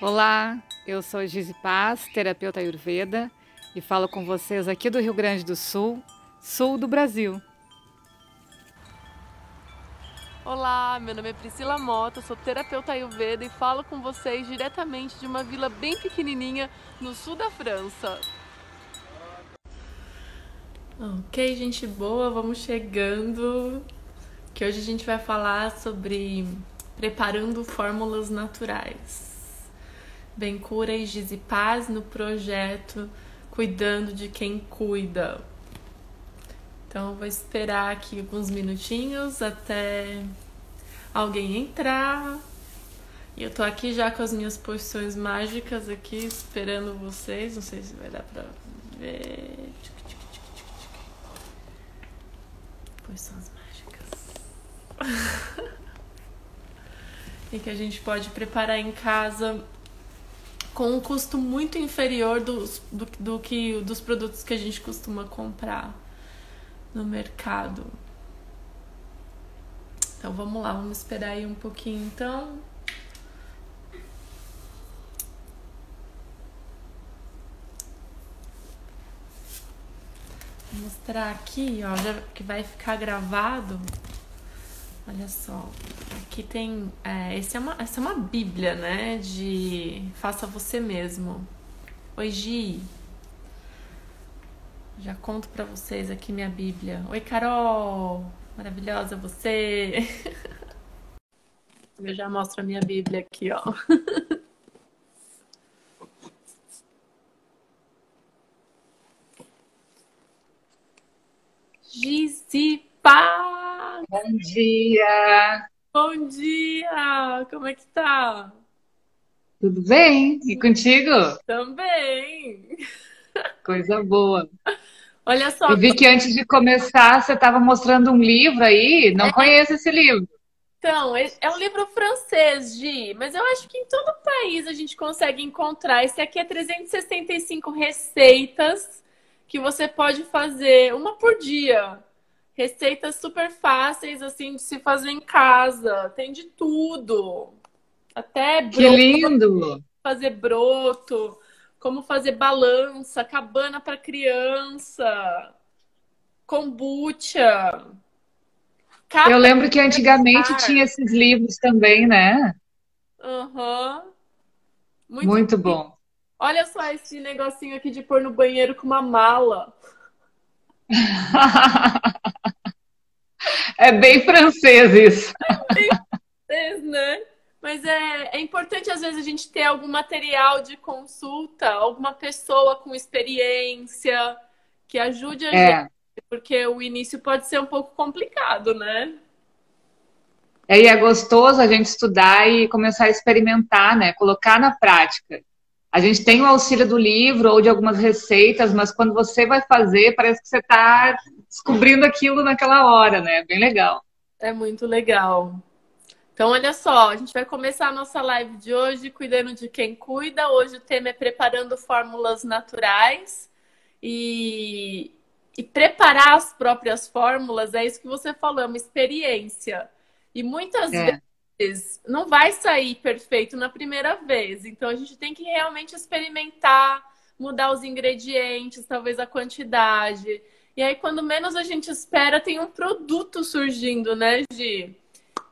Olá, eu sou Gizi Paz, terapeuta Ayurveda, e falo com vocês aqui do Rio Grande do Sul, sul do Brasil. Olá, meu nome é Priscila Mota, sou terapeuta Ayurveda e falo com vocês diretamente de uma vila bem pequenininha no sul da França. Ok, gente boa, vamos chegando, que hoje a gente vai falar sobre preparando fórmulas naturais. Bem cura e Gizi Paz no projeto Cuidando de Quem Cuida. Então eu vou esperar aqui alguns minutinhos até alguém entrar. E eu tô aqui já com as minhas poções mágicas aqui, esperando vocês. Não sei se vai dar pra ver. Poções mágicas. E que a gente pode preparar em casa com um custo muito inferior dos produtos que a gente costuma comprar no mercado. Então vamos lá, vamos esperar aí um pouquinho então. Vou mostrar aqui, ó, já que vai ficar gravado. Olha só, aqui tem, essa é uma bíblia, né, de faça você mesmo. Oi, Gi. Já conto pra vocês aqui minha bíblia. Oi, Carol, maravilhosa você. Eu já mostro a minha bíblia aqui, ó. Gizi Paz! Bom dia! Bom dia! Como é que tá? Tudo bem? E contigo? Também! Coisa boa. Olha só. Eu vi que antes de começar você estava mostrando um livro aí. Não conheço esse livro. Então, é um livro francês, Gi, mas eu acho que em todo o país a gente consegue encontrar. Esse aqui é 365 receitas que você pode fazer, uma por dia. Receitas super fáceis, assim, de se fazer em casa. Tem de tudo. Até Que broto, lindo! fazer broto, como fazer balança, cabana para criança, kombucha, Eu capa lembro que antigamente tinha de esses livros também, né? Aham. Muito Muito bonito. bom. Olha só esse negocinho aqui de pôr no banheiro com uma mala. É bem francês isso. Né? Mas é importante, às vezes, a gente ter algum material de consulta, alguma pessoa com experiência que ajude a gente, É. porque o início pode ser um pouco complicado, né? E é gostoso a gente estudar e começar a experimentar, né? Colocar na prática. A gente tem o auxílio do livro ou de algumas receitas, mas quando você vai fazer, parece que você está descobrindo aquilo naquela hora, né? Bem legal. É muito legal. Então, olha só, a gente vai começar a nossa live de hoje cuidando de quem cuida. Hoje o tema é preparando fórmulas naturais. E preparar as próprias fórmulas, é isso que você falou, é uma experiência. E muitas É. vezes não vai sair perfeito na primeira vez. Então a gente tem que realmente experimentar, mudar os ingredientes, talvez a quantidade. E aí, quando menos a gente espera, tem um produto surgindo, né, Gi?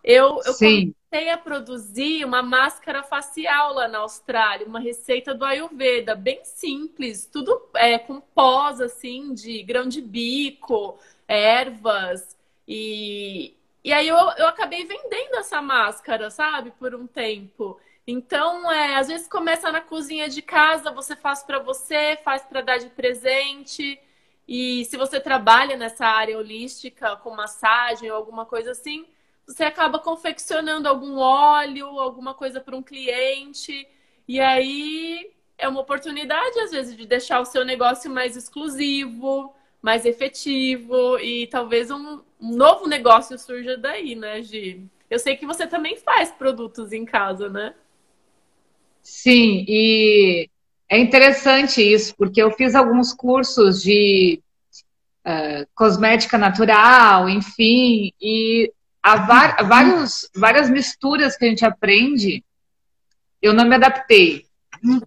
Eu Sim. comecei a produzir uma máscara facial lá na Austrália, uma receita do Ayurveda, bem simples, tudo com pós, assim, de grão de bico, ervas. E aí eu acabei vendendo essa máscara, sabe, por um tempo. Então, às vezes começa na cozinha de casa, você faz para você, faz para dar de presente. E se você trabalha nessa área holística, com massagem ou alguma coisa assim, você acaba confeccionando algum óleo, alguma coisa para um cliente, e aí é uma oportunidade, às vezes, de deixar o seu negócio mais exclusivo, mais efetivo, e talvez um novo negócio surja daí, né, Gi? Eu sei que você também faz produtos em casa, né? Sim, e é interessante isso, porque eu fiz alguns cursos de cosmética natural, enfim, e há várias misturas que a gente aprende eu não me adaptei.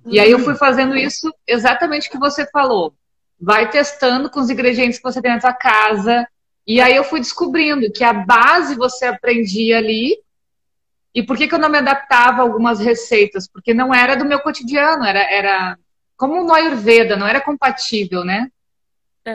E aí eu fui fazendo isso exatamente o que você falou. Vai testando com os ingredientes que você tem na sua casa. E aí eu fui descobrindo que a base você aprendia ali. E por que que eu não me adaptava a algumas receitas? Porque não era do meu cotidiano, era como no Ayurveda, não era compatível, né?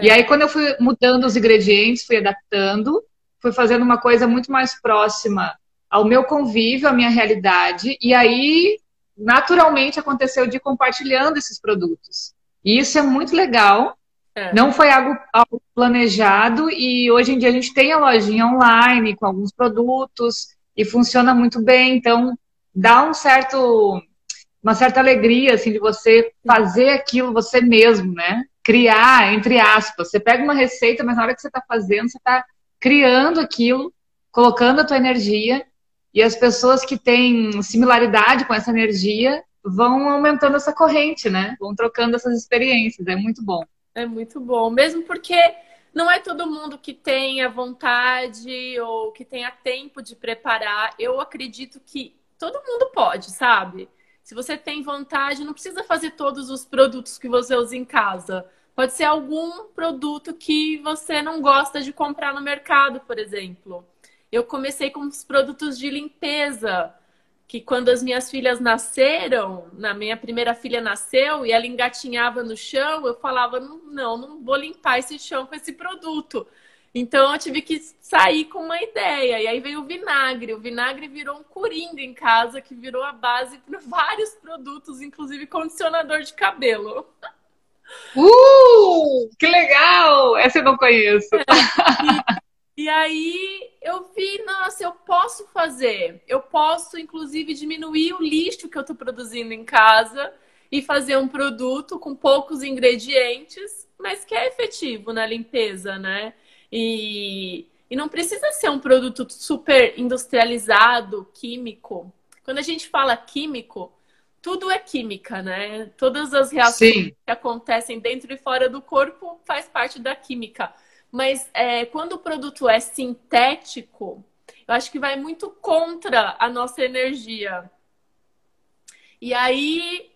E aí quando eu fui mudando os ingredientes, fui adaptando, fui fazendo uma coisa muito mais próxima ao meu convívio, à minha realidade. E aí, naturalmente, aconteceu de ir compartilhando esses produtos. E isso é muito legal. Não foi algo planejado e hoje em dia a gente tem a lojinha online com alguns produtos e funciona muito bem. Então, dá uma certa alegria assim, de você fazer aquilo você mesmo, né? Criar, entre aspas. Você pega uma receita, mas na hora que você está fazendo, você está criando aquilo, colocando a tua energia e as pessoas que têm similaridade com essa energia vão aumentando essa corrente, né? Vão trocando essas experiências. É muito bom. É muito bom, mesmo porque não é todo mundo que tenha vontade ou que tenha tempo de preparar. Eu acredito que todo mundo pode, sabe? Se você tem vontade, não precisa fazer todos os produtos que você usa em casa. Pode ser algum produto que você não gosta de comprar no mercado, por exemplo. Eu comecei com os produtos de limpeza, que quando as minhas filhas nasceram, na minha primeira filha nasceu e ela engatinhava no chão, eu falava, não vou limpar esse chão com esse produto. Então eu tive que sair com uma ideia. E aí veio o vinagre. O vinagre virou um coringa em casa, que virou a base para vários produtos, inclusive condicionador de cabelo. Que legal! Essa eu não conheço. E aí eu vi, nossa, eu posso fazer. Eu posso, inclusive, diminuir o lixo que eu estou produzindo em casa e fazer um produto com poucos ingredientes, mas que é efetivo na limpeza, né? E não precisa ser um produto super industrializado, químico. Quando a gente fala químico, tudo é química, né? Todas as reações que acontecem dentro e fora do corpo faz parte da química. Mas quando o produto é sintético, eu acho que vai muito contra a nossa energia. E aí,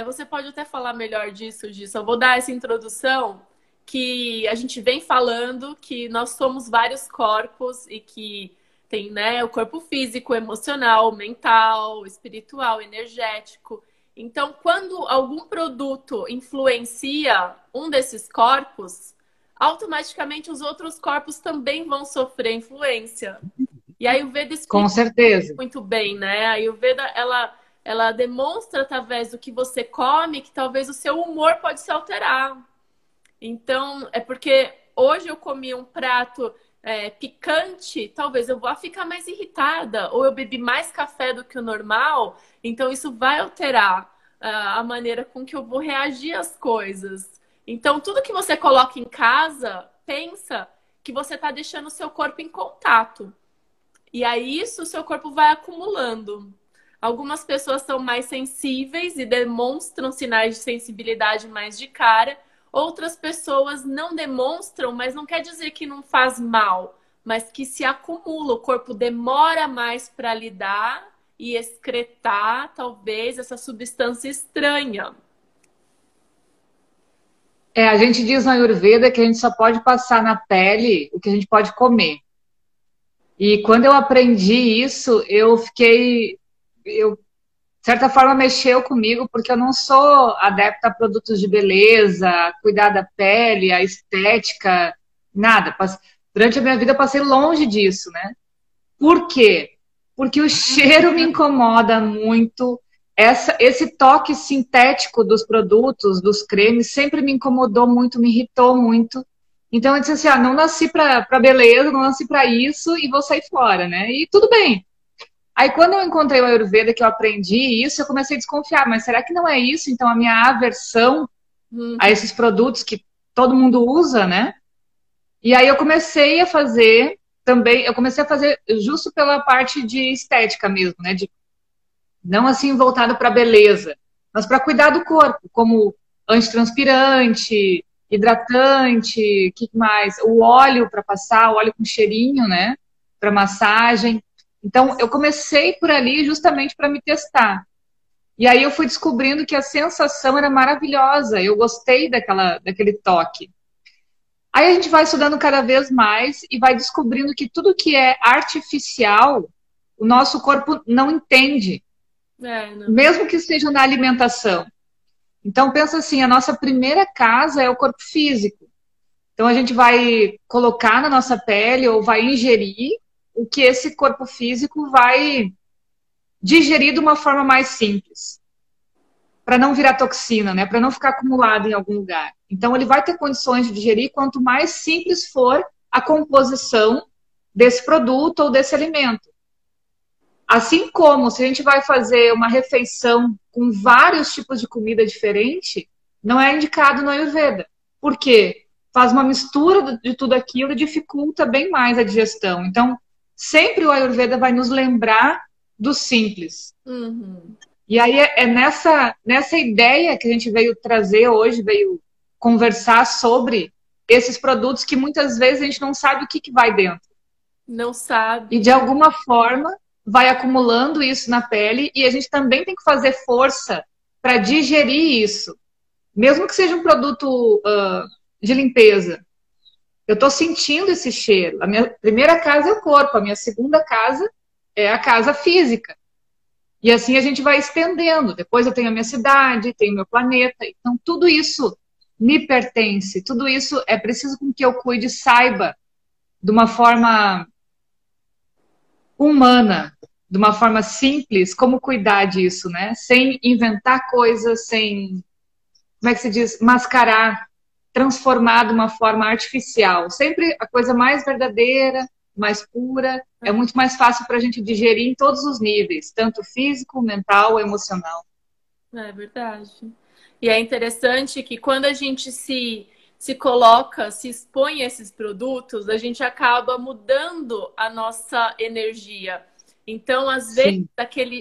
você pode até falar melhor disso. Eu vou dar essa introdução que a gente vem falando que nós somos vários corpos e que tem, né, o corpo físico, emocional, mental, espiritual, energético. Então, quando algum produto influencia um desses corpos, automaticamente os outros corpos também vão sofrer influência. E a Ayurveda explica com certeza muito bem, né? A Ayurveda, ela demonstra através do que você come que talvez o seu humor pode se alterar. Então, é porque hoje eu comi um prato picante, talvez eu vá ficar mais irritada, ou eu bebi mais café do que o normal, então isso vai alterar a maneira com que eu vou reagir às coisas. Então, tudo que você coloca em casa, pensa que você está deixando o seu corpo em contato. E aí, isso o seu corpo vai acumulando. Algumas pessoas são mais sensíveis e demonstram sinais de sensibilidade mais de cara. Outras pessoas não demonstram, mas não quer dizer que não faz mal, mas que se acumula. O corpo demora mais para lidar e excretar, talvez, essa substância estranha. A gente diz na Ayurveda que a gente só pode passar na pele o que a gente pode comer. E quando eu aprendi isso, de certa forma, mexeu comigo, porque eu não sou adepta a produtos de beleza, a cuidar da pele, a estética, nada. Durante a minha vida, eu passei longe disso, né? Por quê? Porque o cheiro me incomoda muito. Esse toque sintético dos produtos, dos cremes, sempre me incomodou muito, me irritou muito. Então eu disse assim, não nasci para beleza, não nasci para isso e vou sair fora, né? E tudo bem. Aí quando eu encontrei o Ayurveda, que eu aprendi isso, eu comecei a desconfiar, mas será que não é isso? Então a minha aversão a esses produtos que todo mundo usa, né? E aí eu comecei a fazer também, justo pela parte de estética mesmo, né? Não assim voltado para beleza, mas para cuidar do corpo, como antitranspirante, hidratante, o que mais? O óleo para passar, o óleo com cheirinho, né? Para massagem. Então, eu comecei por ali justamente para me testar. E aí eu fui descobrindo que a sensação era maravilhosa, eu gostei daquele toque. Aí a gente vai estudando cada vez mais e vai descobrindo que tudo que é artificial, o nosso corpo não entende, Não. mesmo que seja na alimentação. Então pensa assim, a nossa primeira casa é o corpo físico. Então a gente vai colocar na nossa pele ou vai ingerir o que esse corpo físico vai digerir de uma forma mais simples, para não virar toxina, né? Para não ficar acumulado em algum lugar. Então ele vai ter condições de digerir quanto mais simples for a composição desse produto ou desse alimento. Assim como se a gente vai fazer uma refeição com vários tipos de comida diferente, não é indicado no Ayurveda. Por quê? Faz uma mistura de tudo aquilo e dificulta bem mais a digestão. Então, sempre o Ayurveda vai nos lembrar do simples. Uhum. E aí é nessa ideia que a gente veio trazer hoje, veio conversar sobre esses produtos que muitas vezes a gente não sabe o que vai dentro. Não sabe. E de alguma forma vai acumulando isso na pele e a gente também tem que fazer força para digerir isso. Mesmo que seja um produto de limpeza. Eu estou sentindo esse cheiro. A minha primeira casa é o corpo, a minha segunda casa é a casa física. E assim a gente vai estendendo. Depois eu tenho a minha cidade, tenho o meu planeta. Então tudo isso me pertence. Tudo isso é preciso com que eu cuide e saiba de uma forma humana, de uma forma simples, como cuidar disso, né? Sem inventar coisas, sem, como é que se diz, mascarar, transformar de uma forma artificial. Sempre a coisa mais verdadeira, mais pura, é muito mais fácil para a gente digerir em todos os níveis, tanto físico, mental, emocional. É verdade. E é interessante que quando a gente se coloca, se expõe a esses produtos, a gente acaba mudando a nossa energia. Então, às vezes,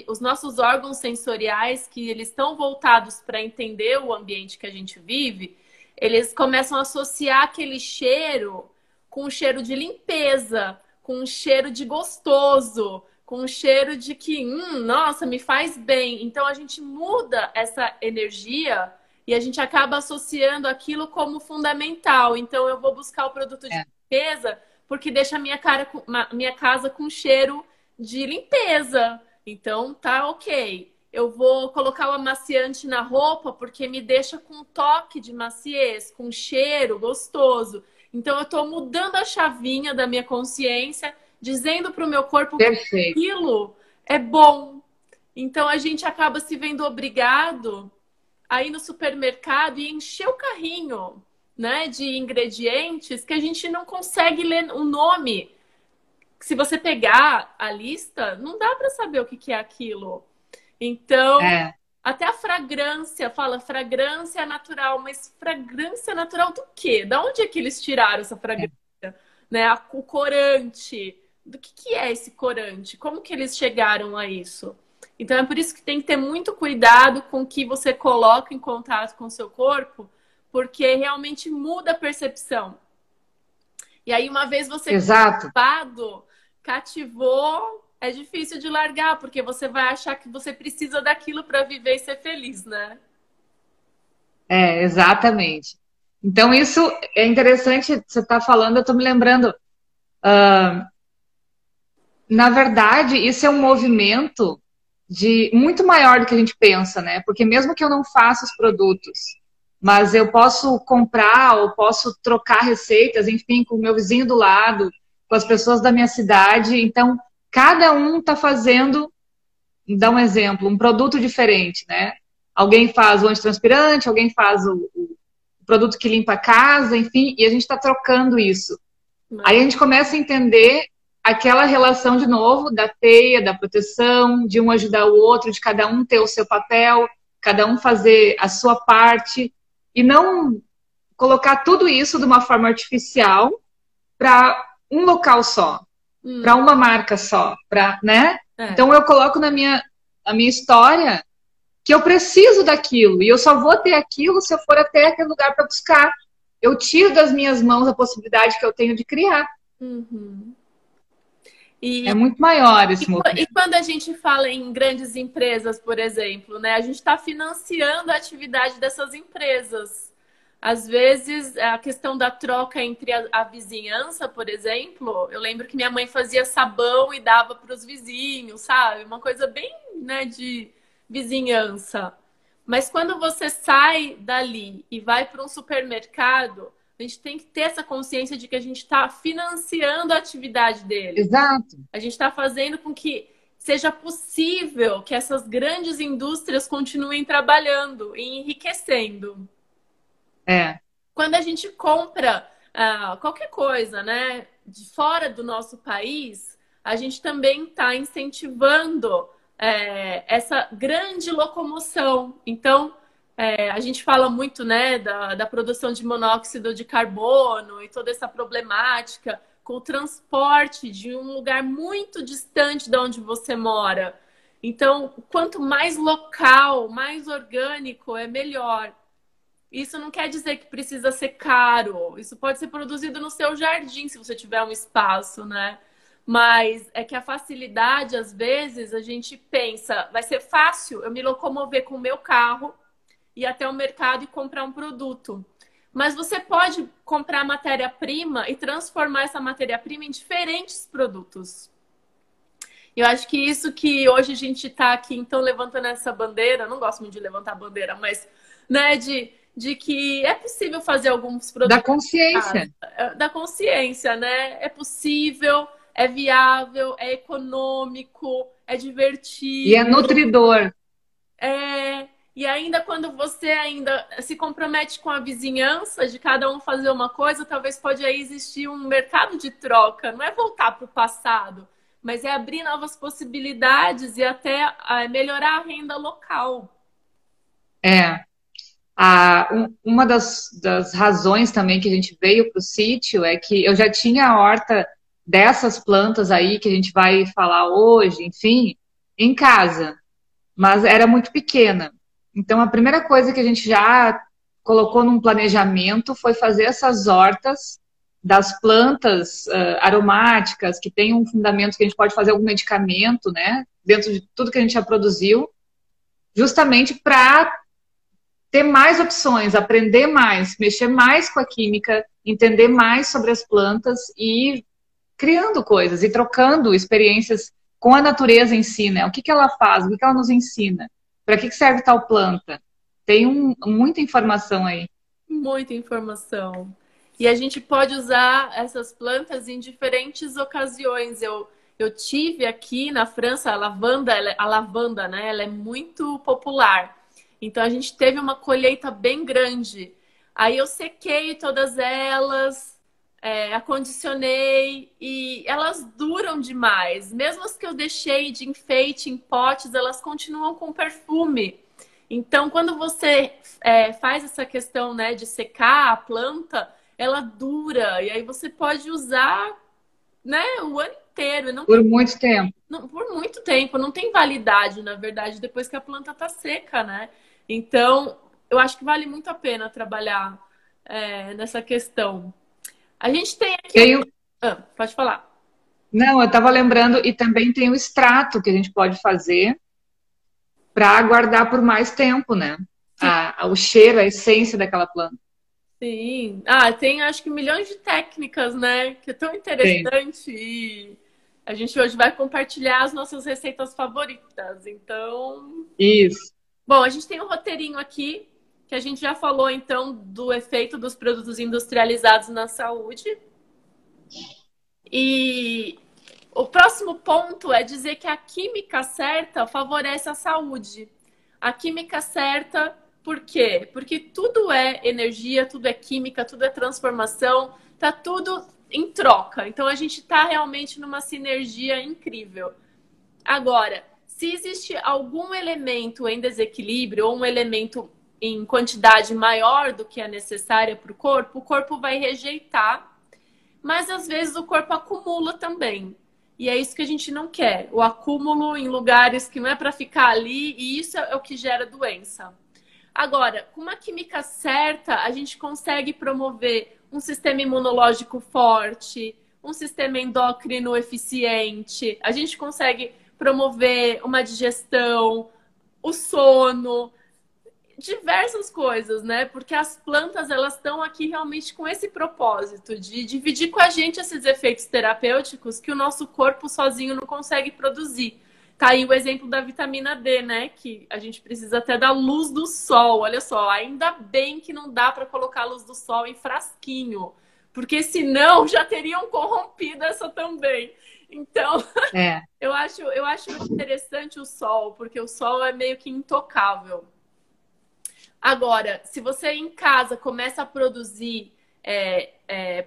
os nossos órgãos sensoriais, que eles estão voltados para entender o ambiente que a gente vive, eles começam a associar aquele cheiro com um cheiro de limpeza, com um cheiro de gostoso, com um cheiro de que, nossa, me faz bem. Então, a gente muda essa energia e a gente acaba associando aquilo como fundamental. Então, eu vou buscar o produto de limpeza porque deixa a minha casa com cheiro de limpeza. Então, tá ok. Eu vou colocar o amaciante na roupa porque me deixa com um toque de maciez, com um cheiro gostoso. Então, eu estou mudando a chavinha da minha consciência, dizendo para o meu corpo que aquilo é bom. Então, a gente acaba se vendo obrigado a ir no supermercado e encher o carrinho, né, de ingredientes que a gente não consegue ler o nome. Se você pegar a lista, não dá para saber o que é aquilo. Então, até a fragrância, fala fragrância natural, mas fragrância natural do quê? Da onde é que eles tiraram essa fragrância? Né? O corante. Do que é esse corante? Como que eles chegaram a isso? Então, é por isso que tem que ter muito cuidado com o que você coloca em contato com o seu corpo, porque realmente muda a percepção. E aí, uma vez você cativou, é difícil de largar, porque você vai achar que você precisa daquilo para viver e ser feliz, né? Exatamente. Então, isso é interessante, você está falando, eu estou me lembrando. Na verdade, isso é um movimento muito maior do que a gente pensa, né? Porque mesmo que eu não faça os produtos, mas eu posso comprar ou posso trocar receitas, enfim, com o meu vizinho do lado, com as pessoas da minha cidade. Então, cada um está fazendo, vou dar um exemplo, um produto diferente, né? Alguém faz o antitranspirante, alguém faz o produto que limpa a casa, enfim, e a gente está trocando isso. Aí a gente começa a entender aquela relação de novo da teia, da proteção, de um ajudar o outro, de cada um ter o seu papel, cada um fazer a sua parte, e não colocar tudo isso de uma forma artificial para um local só, para uma marca só, né? Então eu coloco na minha história que eu preciso daquilo, e eu só vou ter aquilo se eu for até aquele lugar para buscar. Eu tiro das minhas mãos a possibilidade que eu tenho de criar. É muito maior esse E movimento. quando a gente fala em grandes empresas, por exemplo, né, a gente está financiando a atividade dessas empresas. Às vezes, a questão da troca entre a vizinhança, por exemplo, eu lembro que minha mãe fazia sabão e dava para os vizinhos, sabe? Uma coisa bem, né, de vizinhança. Mas quando você sai dali e vai para um supermercado, a gente tem que ter essa consciência de que a gente está financiando a atividade dele. Exato. A gente está fazendo com que seja possível que essas grandes indústrias continuem trabalhando e enriquecendo. É. Quando a gente compra qualquer coisa, né, de fora do nosso país, a gente também está incentivando essa grande locomoção. Então, a gente fala muito, né, da produção de monóxido de carbono e toda essa problemática com o transporte de um lugar muito distante de onde você mora. Então, quanto mais local, mais orgânico, é melhor. Isso não quer dizer que precisa ser caro. Isso pode ser produzido no seu jardim, se você tiver um espaço, né? Mas é que a facilidade, às vezes, a gente pensa, vai ser fácil eu me locomover com o meu carro, ir até o mercado e comprar um produto. Mas você pode comprar matéria-prima e transformar essa matéria-prima em diferentes produtos. Eu acho que isso que hoje a gente está aqui, então, levantando essa bandeira, eu não gosto muito de levantar bandeira, mas, né, de que é possível fazer alguns Da produtos consciência. da consciência, né? É possível, é viável, é econômico, é E é divertido. nutridor. E ainda quando você ainda se compromete com a vizinhança de cada um fazer uma coisa, talvez pode aí existir um mercado de troca. Não é voltar para o passado, mas é abrir novas possibilidades e até melhorar a renda local. É. Uma das razões também que a gente veio para o sítio é que eu já tinha a horta dessas plantas aí que a gente vai falar hoje, enfim, em casa, mas era muito pequena. Então, a primeira coisa que a gente já colocou num planejamento foi fazer essas hortas das plantas aromáticas, que tem um fundamento que a gente pode fazer algum medicamento, né, dentro de tudo que a gente já produziu, justamente para ter mais opções, aprender mais, mexer mais com a química, entender mais sobre as plantas e ir criando coisas e trocando experiências com a natureza em si, né? O que ela faz, o que ela nos ensina, para que serve tal planta. Tem muita informação aí. Muita informação. E a gente pode usar essas plantas em diferentes ocasiões. Eu tive aqui na França a lavanda, né? Ela é muito popular. Então a gente teve uma colheita bem grande. Aí eu sequei todas elas, acondicionei e elas duram demais. Mesmo as que eu deixei de enfeite em potes, elas continuam com perfume. Então, quando você faz essa questão, né, de secar a planta, ela dura. E aí você pode usar, né, o ano inteiro. Não Por tem, muito tempo. por muito tempo. Não tem validade, na verdade, depois que a planta está seca, né? Então, eu acho que vale muito a pena trabalhar nessa questão. A gente tem aqui... Tem pode falar. Não, eu estava lembrando, e também tem o extrato que a gente pode fazer para guardar por mais tempo, né? O cheiro, a essência daquela planta. Sim. Tem acho que milhões de técnicas, né? Que é tão Tem. interessante. E a gente hoje vai compartilhar as nossas receitas favoritas. Então, Isso. bom, a gente tem um roteirinho aqui que a gente já falou então do efeito dos produtos industrializados na saúde. E o próximo ponto é dizer que a química certa favorece a saúde. A química certa, por quê? Porque tudo é energia, tudo é química, tudo é transformação, tá tudo em troca. Então a gente está realmente numa sinergia incrível. Agora, se existe algum elemento em desequilíbrio ou um elemento em quantidade maior do que é necessária para o corpo vai rejeitar, mas às vezes o corpo acumula também. E é isso que a gente não quer, o acúmulo em lugares que não é para ficar ali, e isso é o que gera doença. Agora, com uma química certa, a gente consegue promover um sistema imunológico forte, um sistema endócrino eficiente, a gente consegue promover uma digestão, o sono, diversas coisas, né? Porque as plantas, elas estão aqui realmente com esse propósito de dividir com a gente esses efeitos terapêuticos que o nosso corpo sozinho não consegue produzir. Tá aí o exemplo da vitamina D, né? Que a gente precisa até da luz do sol. Olha só, ainda bem que não dá para colocar a luz do sol em frasquinho, porque senão já teriam corrompido essa também. Então, eu acho muito interessante o sol, porque o sol é meio que intocável. Agora, se você em casa começa a produzir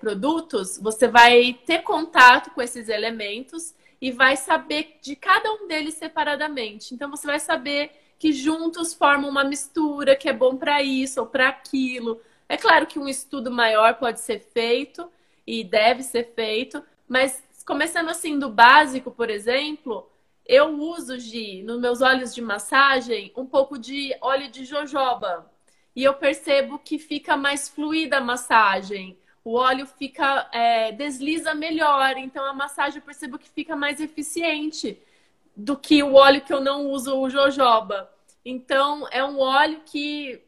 produtos, você vai ter contato com esses elementos e vai saber de cada um deles separadamente. Então, você vai saber que juntos formam uma mistura que é bom para isso ou para aquilo. É claro que um estudo maior pode ser feito e deve ser feito, mas começando assim do básico, por exemplo, eu uso, nos meus óleos de massagem, um pouco de óleo de jojoba. E eu percebo que fica mais fluida a massagem. O óleo fica, desliza melhor. Então, a massagem eu percebo que fica mais eficiente do que o óleo que eu não uso, o jojoba. Então, é um óleo que,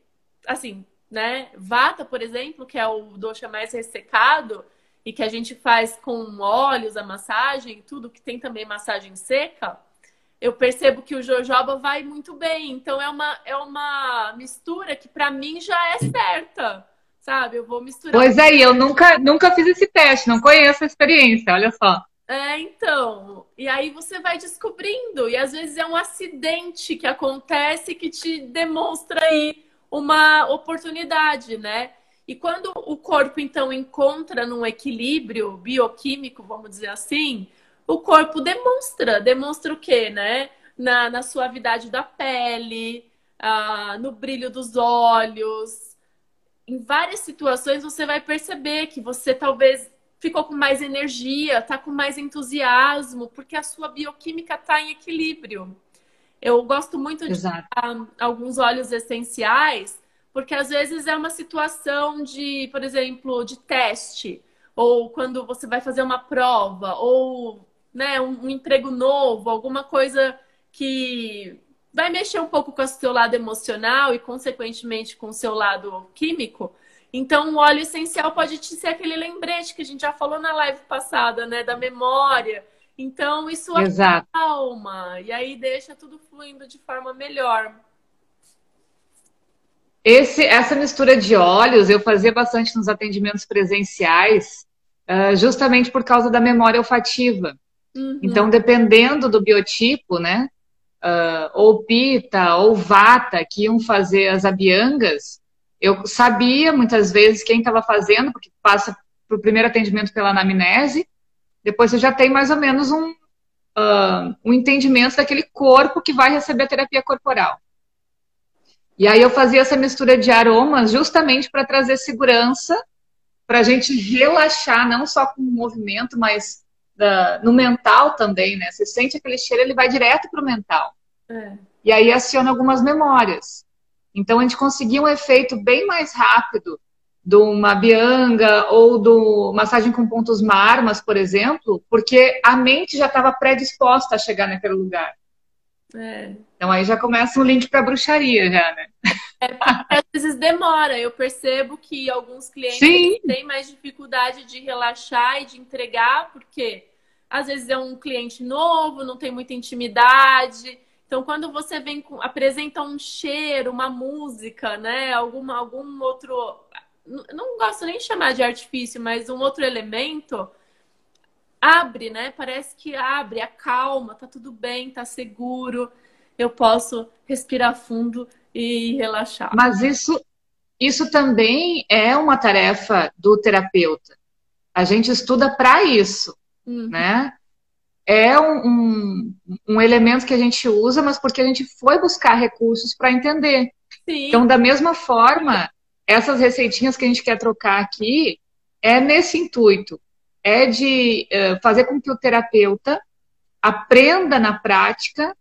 assim, né? Vata, por exemplo, que é o dosha mais ressecado, e que a gente faz com óleos, a massagem, tudo que tem também massagem seca, eu percebo que o jojoba vai muito bem. Então, é uma mistura que para mim já é certa, sabe? Eu vou misturar. Pois é, eu nunca fiz esse teste, não conheço a experiência, olha só. Então, e aí você vai descobrindo, e às vezes é um acidente que acontece que te demonstra aí uma oportunidade, né? E quando o corpo, então, encontra num equilíbrio bioquímico, vamos dizer assim, o corpo demonstra o quê, né? Na suavidade da pele, no brilho dos olhos. Em várias situações você vai perceber que você talvez ficou com mais energia, tá com mais entusiasmo, porque a sua bioquímica tá em equilíbrio. Eu gosto muito de usar alguns óleos essenciais, porque às vezes é uma situação de, por exemplo, de teste, ou quando você vai fazer uma prova, ou, né, um emprego novo, alguma coisa que vai mexer um pouco com o seu lado emocional e, consequentemente, com o seu lado químico. Então, o óleo essencial pode te ser aquele lembrete que a gente já falou na live passada, né, da memória. Então, isso acalma e aí deixa tudo fluindo de forma melhor. Essa mistura de óleos eu fazia bastante nos atendimentos presenciais, justamente por causa da memória olfativa. Uhum. Então, dependendo do biotipo, né, ou pita ou vata, que iam fazer as abhyangas, eu sabia muitas vezes quem estava fazendo, porque passa para o primeiro atendimento pela anamnese, depois você já tem mais ou menos um entendimento daquele corpo que vai receber a terapia corporal. E aí eu fazia essa mistura de aromas justamente para trazer segurança, para a gente relaxar, não só com o movimento, mas no mental também, né? Você sente aquele cheiro, ele vai direto para o mental. E aí aciona algumas memórias. Então a gente conseguia um efeito bem mais rápido de uma abhyanga ou do massagem com pontos marmas, por exemplo, porque a mente já estava predisposta a chegar naquele lugar. Então aí já começa um link para bruxaria já, né? Às vezes demora. Eu percebo que alguns clientes têm mais dificuldade de relaxar e de entregar, porque às vezes é um cliente novo, não tem muita intimidade. Então, quando você apresenta um cheiro, uma música, né? Algum outro... Não gosto nem de chamar de artifício, mas um outro elemento... Abre, né? Parece que abre, acalma, tá tudo bem, tá seguro. Eu posso respirar fundo e relaxar. Mas isso também é uma tarefa do terapeuta. A gente estuda para isso, né? É um elemento que a gente usa, mas porque a gente foi buscar recursos para entender. Sim. Então, da mesma forma, essas receitinhas que a gente quer trocar aqui é nesse intuito. É de fazer com que o terapeuta aprenda na prática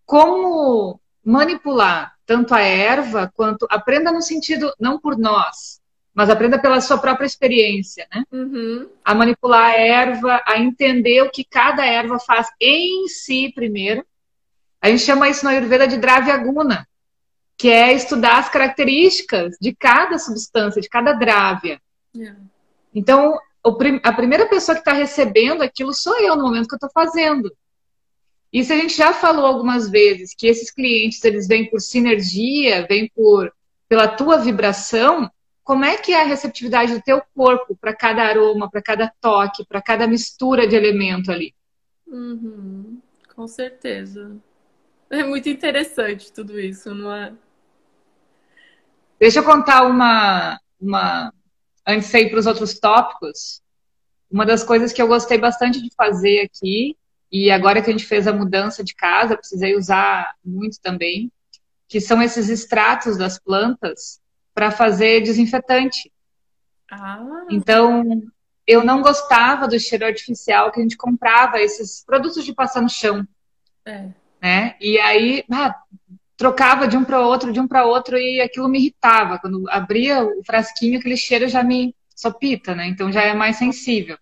como manipular tanto a erva quanto... Aprenda no sentido, não por nós, mas aprenda pela sua própria experiência, né? Uhum. A manipular a erva, a entender o que cada erva faz em si primeiro. A gente chama isso na Ayurveda de Dravya Guna, que é estudar as características de cada substância, de cada Dravya. É. Então, a primeira pessoa que está recebendo aquilo sou eu no momento que eu estou fazendo. Isso a gente já falou algumas vezes, que esses clientes, eles vêm por sinergia, vêm pela tua vibração. Como é que é a receptividade do teu corpo para cada aroma, para cada toque, para cada mistura de elemento ali? Uhum. Com certeza. É muito interessante tudo isso, não é? Deixa eu contar antes de ir para os outros tópicos. Uma das coisas que eu gostei bastante de fazer aqui, e agora que a gente fez a mudança de casa, precisei usar muito também, que são esses extratos das plantas para fazer desinfetante. Ah, Então, eu não gostava do cheiro artificial que a gente comprava, esses produtos de passar no chão, é. né? E aí, trocava de um para outro e aquilo me irritava. Quando abria o frasquinho, aquele cheiro já me sopita, né? Então já é mais sensível.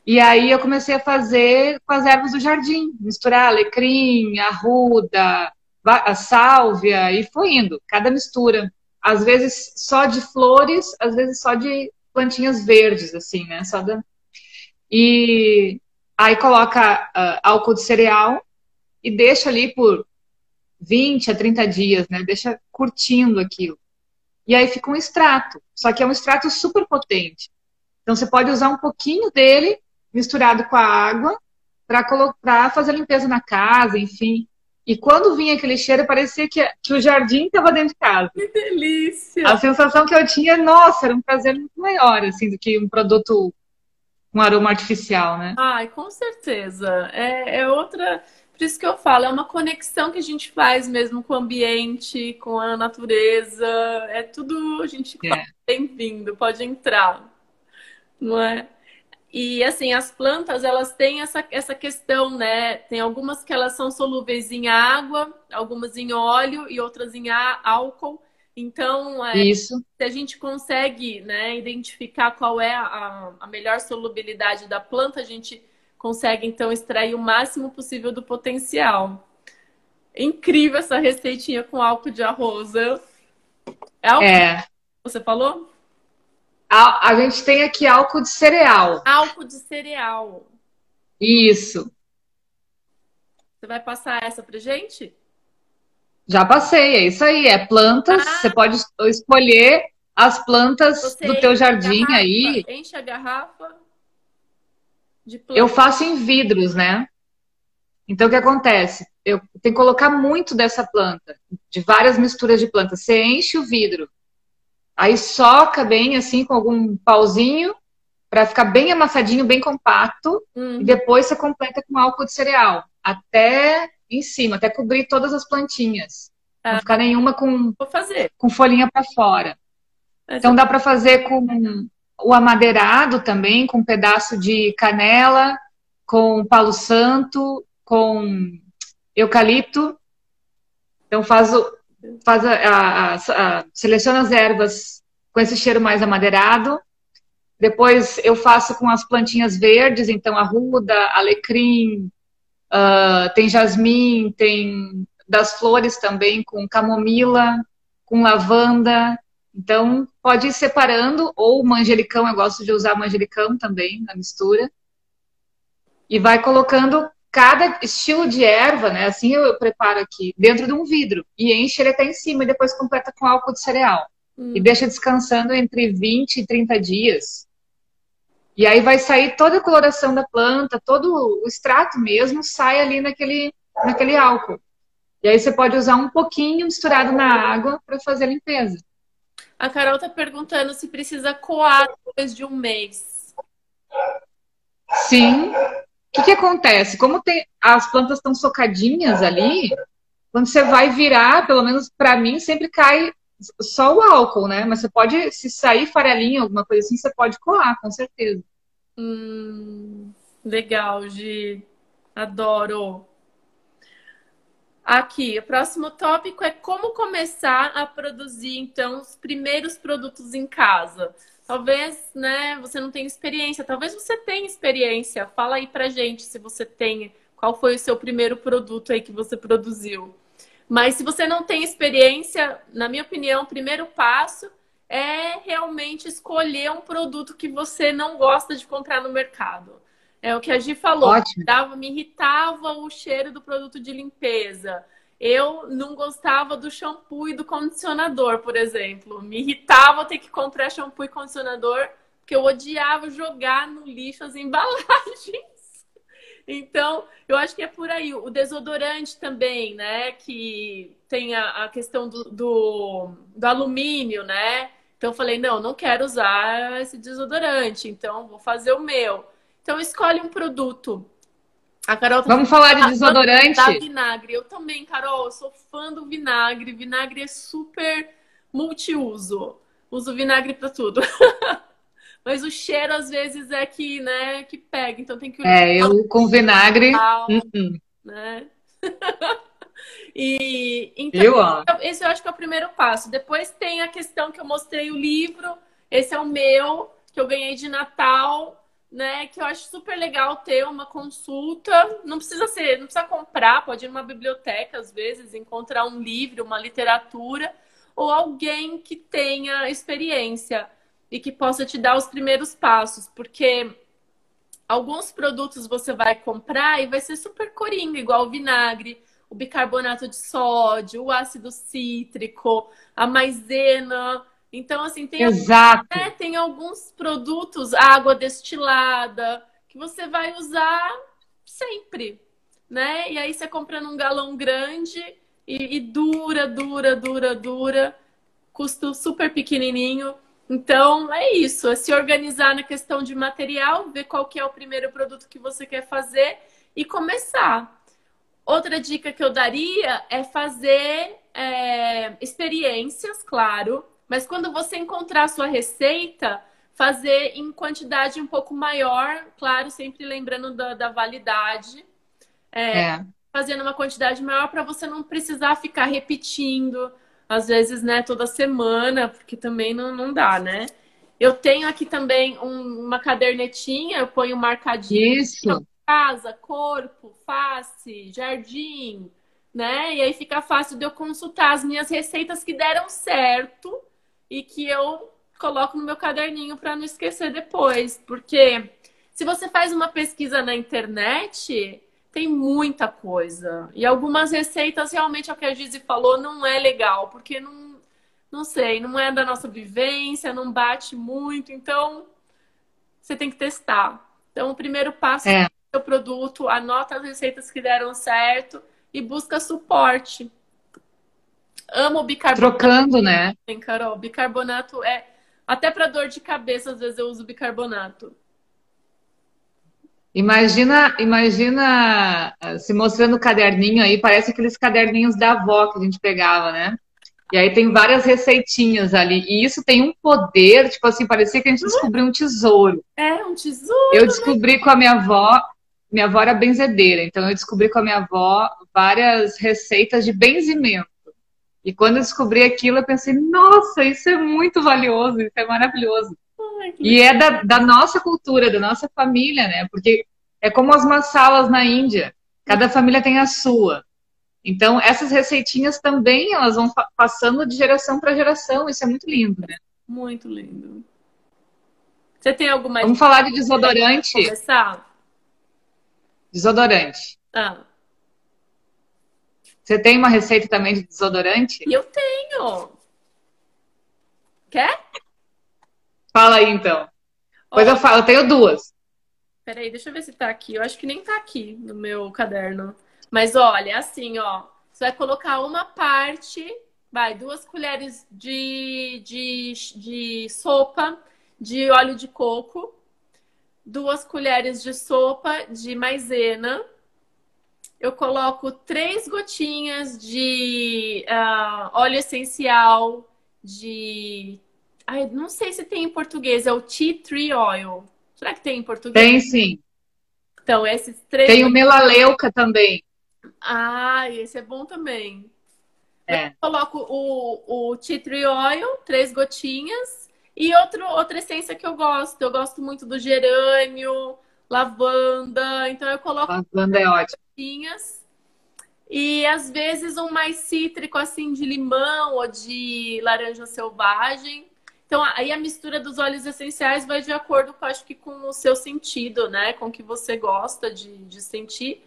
E aí eu comecei a fazer com as ervas do jardim, misturar alecrim, arruda, a sálvia e foi indo, cada mistura. Às vezes só de flores, às vezes só de plantinhas verdes, assim, né? E aí coloca álcool de cereal e deixa ali por 20 a 30 dias, né? Deixa curtindo aquilo. E aí fica um extrato, só que é um extrato super potente. Então você pode usar um pouquinho dele misturado com a água para fazer limpeza na casa, enfim. E quando vinha aquele cheiro, parecia que o jardim estava dentro de casa. Que delícia! A sensação que eu tinha, nossa, era um prazer muito maior, assim, do que um produto com aroma artificial, né? Ai, com certeza. É outra. Por isso que eu falo, é uma conexão que a gente faz mesmo com o ambiente, com a natureza. É tudo, a gente fala, É. bem-vindo, pode entrar, não é? E assim, as plantas, elas têm essa questão, né? Tem algumas que elas são solúveis em água, algumas em óleo e outras em álcool. Então, Isso. se a gente consegue, né, identificar qual é a melhor solubilidade da planta, a gente consegue, então, extrair o máximo possível do potencial. Incrível essa receitinha com álcool de arroz. É álcool que É. você falou? A gente tem aqui álcool de cereal. Álcool de cereal. Isso. Você vai passar essa pra gente? Já passei, é isso aí. É plantas. Você pode escolher as plantas Você do teu jardim garrafa, aí. enche a garrafa de Eu planta. faço em vidros, né? Então, o que acontece? Eu tenho que colocar muito dessa planta, de várias misturas de plantas. Você enche o vidro, aí soca bem assim com algum pauzinho para ficar bem amassadinho, bem compacto, e depois você completa com álcool de cereal até em cima, até cobrir todas as plantinhas. Não ficar nenhuma Vou fazer. com folhinha para fora. Então dá para fazer com o amadeirado também, com um pedaço de canela, com palo santo, com eucalipto. Então seleciona as ervas com esse cheiro mais amadeirado. Depois eu faço com as plantinhas verdes, então arruda, alecrim, tem jasmim, tem das flores também, com camomila, com lavanda. Então pode ir separando, ou manjericão, eu gosto de usar manjericão também na mistura. E vai colocando cada estilo de erva, né? Assim eu preparo aqui, dentro de um vidro. E enche ele até em cima e depois completa com álcool de cereal. E deixa descansando entre 20 e 30 dias. E aí vai sair toda a coloração da planta, todo o extrato mesmo, sai ali naquele álcool. E aí você pode usar um pouquinho misturado na água para fazer a limpeza. A Carol tá perguntando se precisa coar depois de um mês. Sim. O que acontece? Como as plantas estão socadinhas ali, quando você vai virar, pelo menos para mim, sempre cai só o álcool, né? Mas você pode, se sair farelinho, alguma coisa assim, você pode coar, com certeza. Legal, Gi. Adoro. Aqui, o próximo tópico é como começar a produzir, então, os primeiros produtos em casa. Talvez, né, você não tenha experiência, talvez você tenha experiência. Fala aí pra gente se você tem, qual foi o seu primeiro produto aí que você produziu. Mas se você não tem experiência, na minha opinião, o primeiro passo é realmente escolher um produto que você não gosta de comprar no mercado. É o que a Gi falou, Ótimo. me irritava o cheiro do produto de limpeza. Eu não gostava do shampoo e do condicionador, por exemplo. Me irritava ter que comprar shampoo e condicionador, porque eu odiava jogar no lixo as embalagens. Então, eu acho que é por aí. O desodorante também, né? Que tem a questão do alumínio, né? Então, eu falei, não quero usar esse desodorante. Então, vou fazer o meu. Então, escolhe um produto. A Carol tá Vamos falar de falando desodorante? da vinagre. Eu também, Carol, eu sou fã do vinagre. Vinagre é super multiuso. Uso vinagre para tudo. Mas o cheiro, às vezes, é que, né, que pega. Então, tem que Eu com vinagre. né? E então, Viu, ó? esse eu acho que é o primeiro passo. Depois tem a questão que eu mostrei o livro. Esse é o meu, que eu ganhei de Natal, né? Que eu acho super legal ter uma consulta. Não precisa comprar, pode ir numa biblioteca, às vezes, encontrar um livro, uma literatura, ou alguém que tenha experiência e que possa te dar os primeiros passos, porque alguns produtos você vai comprar e vai ser super coringa, igual o vinagre, o bicarbonato de sódio, o ácido cítrico, a maisena. Então, assim, Exato. tem alguns produtos, água destilada, que você vai usar sempre, né? E aí você compra num galão grande e dura, custo super pequenininho. Então, é isso. É se organizar na questão de material, ver qual que é o primeiro produto que você quer fazer e começar. Outra dica que eu daria é fazer experiências, claro. Mas quando você encontrar a sua receita, fazer em quantidade um pouco maior. Claro, sempre lembrando da validade. Fazendo uma quantidade maior para você não precisar ficar repetindo. Às vezes, né, toda semana, porque também não dá, né? Eu tenho aqui também uma cadernetinha, eu ponho marcadinho. Isso. Casa, corpo, face, jardim, né? E aí fica fácil de eu consultar as minhas receitas que deram certo e que eu coloco no meu caderninho para não esquecer depois. Porque se você faz uma pesquisa na internet, tem muita coisa. E algumas receitas, realmente, é o que a Gizi falou, não é legal, porque não sei, não é da nossa vivência, não bate muito, então você tem que testar. Então, o primeiro passo é o seu produto, anota as receitas que deram certo e busca suporte. Amo bicarbonato. Trocando, né? Tem, Carol, bicarbonato até para dor de cabeça, às vezes eu uso bicarbonato. Imagina se mostrando o caderninho aí, parece aqueles caderninhos da avó que a gente pegava, né? E aí tem várias receitinhas ali. E isso tem um poder, tipo assim, parecia que a gente descobriu um tesouro. É um tesouro. Eu descobri com a minha avó era benzedeira, então eu descobri com a minha avó várias receitas de benzimento. E quando eu descobri aquilo, eu pensei, nossa, isso é muito valioso, isso é maravilhoso. E é da nossa cultura, da nossa família, né? Porque é como as masalas na Índia. Cada família tem a sua. Então, essas receitinhas também, elas vão passando de geração para geração. Isso é muito lindo, né? Muito lindo. Você tem alguma Vamos falar de desodorante? Começar? Desodorante. Você tem uma receita também de desodorante? Eu tenho. Quer? Fala aí, então. Pois eu falo, eu tenho duas. Peraí, deixa eu ver se tá aqui. Eu acho que nem tá aqui no meu caderno. Mas olha, é assim, ó. Você vai colocar uma parte, 2 colheres de sopa de óleo de coco, 2 colheres de sopa de maisena. Eu coloco 3 gotinhas de óleo essencial de... Ai, não sei se tem em português, é o tea tree oil. Será que tem em português? Tem sim. Então, esses 3... Tem o melaleuca também. Ah, esse é bom também. Eu É. coloco o tea tree oil, 3 gotinhas, e outra essência que eu gosto. Eu gosto muito do gerânio, lavanda, então eu coloco Lavanda é ótimo. gotinhas. E às vezes um mais cítrico, assim, de limão ou de laranja selvagem. Então, aí a mistura dos óleos essenciais vai de acordo, com, acho que com o seu sentido, né? Com o que você gosta de sentir.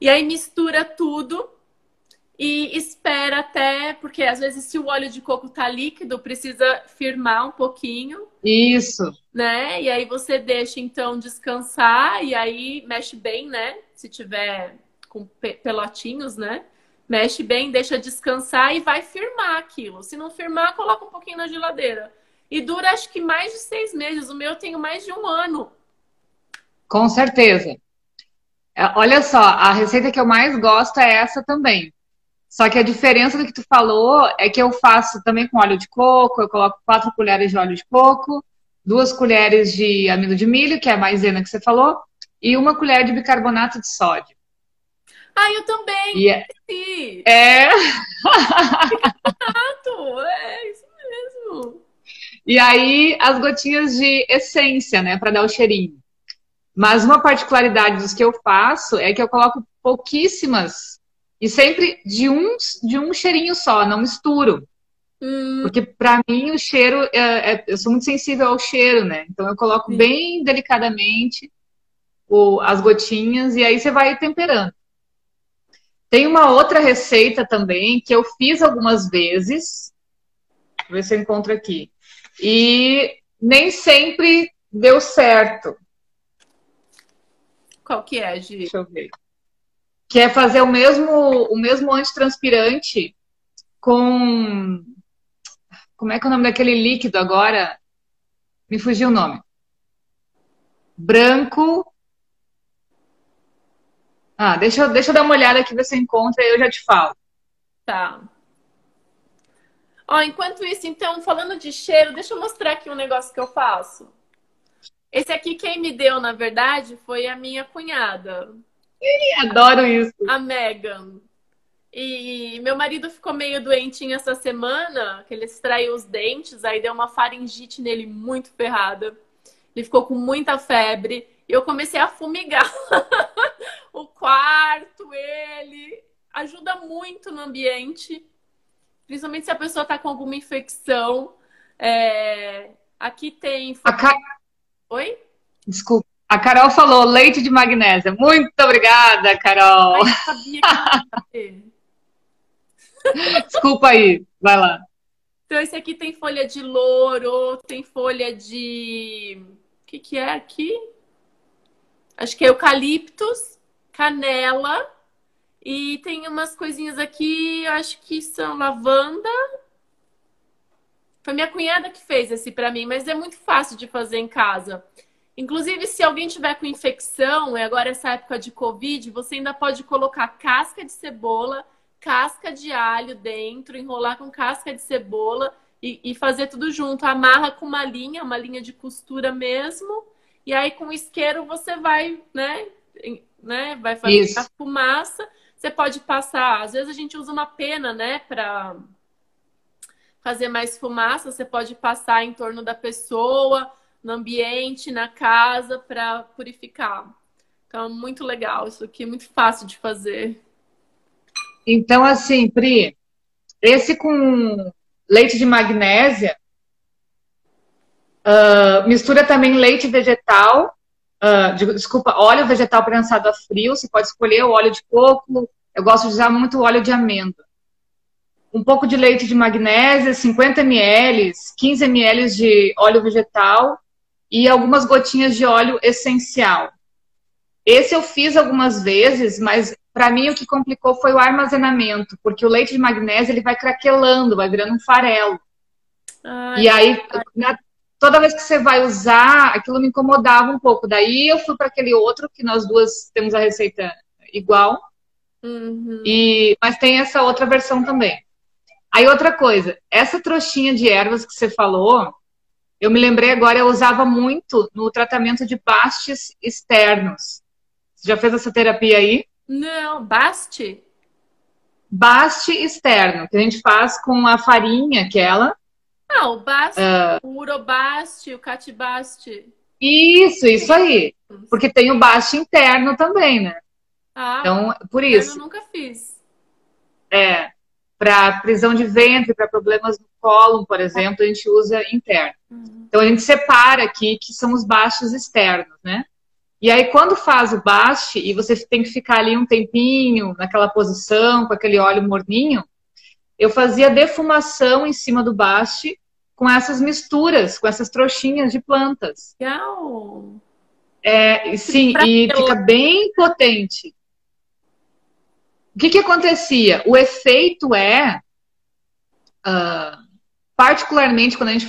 E aí mistura tudo e espera até, porque às vezes se o óleo de coco tá líquido, precisa firmar um pouquinho, Isso. né? E aí você deixa então descansar e aí mexe bem, né? Se tiver com pelotinhos, né? Mexe bem, deixa descansar e vai firmar aquilo. Se não firmar, coloca um pouquinho na geladeira. E dura acho que mais de 6 meses. O meu eu tenho mais de um ano. Com certeza. Olha só, a receita que eu mais gosto é essa também. Só que a diferença do que tu falou é que eu faço também com óleo de coco, eu coloco 4 colheres de óleo de coco, 2 colheres de amido de milho, que é a maisena que você falou, e 1 colher de bicarbonato de sódio. Ah, eu também. E é, Sim. é- É isso mesmo. e aí as gotinhas de essência, né, para dar o cheirinho. Mas uma particularidade dos que eu faço é que eu coloco pouquíssimas e sempre de um cheirinho só, não misturo. Hum, Porque para mim o cheiro, eu sou muito sensível ao cheiro, né? Então eu coloco sim. bem delicadamente as gotinhas e aí você vai temperando. Tem uma outra receita também que eu fiz algumas vezes, vou ver se eu encontro aqui, e nem sempre deu certo. Qual que é, Gi? Deixa eu ver. Que é fazer o mesmo antitranspirante com. Como é que é o nome daquele líquido agora? Me fugiu o nome. Branco. Ah, deixa eu dar uma olhada aqui, ver se eu encontro, aí eu já te falo. Tá. Ó, enquanto isso, então, falando de cheiro, deixa eu mostrar aqui um negócio que eu faço. Esse aqui, quem me deu, na verdade, foi a minha cunhada, Adoro isso. a Megan. E meu marido ficou meio doentinho essa semana, que ele extraiu os dentes, aí deu uma faringite nele muito ferrada. Ele ficou com muita febre. E eu comecei a fumigar o quarto, ele. Ajuda muito no ambiente, principalmente se a pessoa está com alguma infecção. Aqui tem. A Ca- Oi? Desculpa. A Carol falou leite de magnésia. Muito obrigada, Carol. Ai, eu sabia que não ia ter. Desculpa aí. Vai lá. Então, esse aqui tem folha de louro, tem folha de. O que é aqui? Acho que é eucaliptus, canela. E tem umas coisinhas aqui, acho que são lavanda. Foi minha cunhada que fez esse pra mim, mas é muito fácil de fazer em casa. Inclusive, se alguém tiver com infecção, e agora essa época de Covid, você ainda pode colocar casca de cebola, casca de alho dentro, enrolar com casca de cebola e fazer tudo junto. Amarra com uma linha de costura mesmo. E aí, com o isqueiro, você vai, vai fazer a Isso. fumaça. Você pode passar, às vezes a gente usa uma pena, né, pra fazer mais fumaça. Você pode passar em torno da pessoa, no ambiente, na casa, para purificar. Então, muito legal. Isso aqui é muito fácil de fazer. Então, assim, Pri, esse com leite de magnésia, mistura também leite vegetal, desculpa, óleo vegetal prensado a frio. Você pode escolher o óleo de coco. Eu gosto de usar muito óleo de amêndoa. Um pouco de leite de magnésia, 50 ml, 15 ml de óleo vegetal e algumas gotinhas de óleo essencial. Esse eu fiz algumas vezes, mas para mim o que complicou foi o armazenamento, porque o leite de magnésia ele vai craquelando, vai virando um farelo. Ai, E aí, toda vez que você vai usar, aquilo me incomodava um pouco. Daí eu fui para aquele outro, que nós duas temos a receita igual, uhum. mas tem essa outra versão também. Aí outra coisa, essa trouxinha de ervas que você falou, eu me lembrei agora, eu usava muito no tratamento de pastes externos. Você já fez essa terapia aí? Não, baste? Baste externo, que a gente faz com a farinha, aquela. Ah, o baste, o urobaste, o catibaste. Isso aí. Porque tem o baste interno também, né? Ah, Então, por eu isso. nunca fiz. É, para prisão de ventre, para problemas no cólon, por exemplo, a gente usa interno. Então, a gente separa aqui que são os bastes externos, né? E aí, quando faz o baste, e você tem que ficar ali um tempinho, naquela posição, com aquele óleo morninho, eu fazia defumação em cima do baste com essas misturas, com essas trouxinhas de plantas. Legal. Sim, Pra e fica bem potente. O que que acontecia? O efeito particularmente quando a gente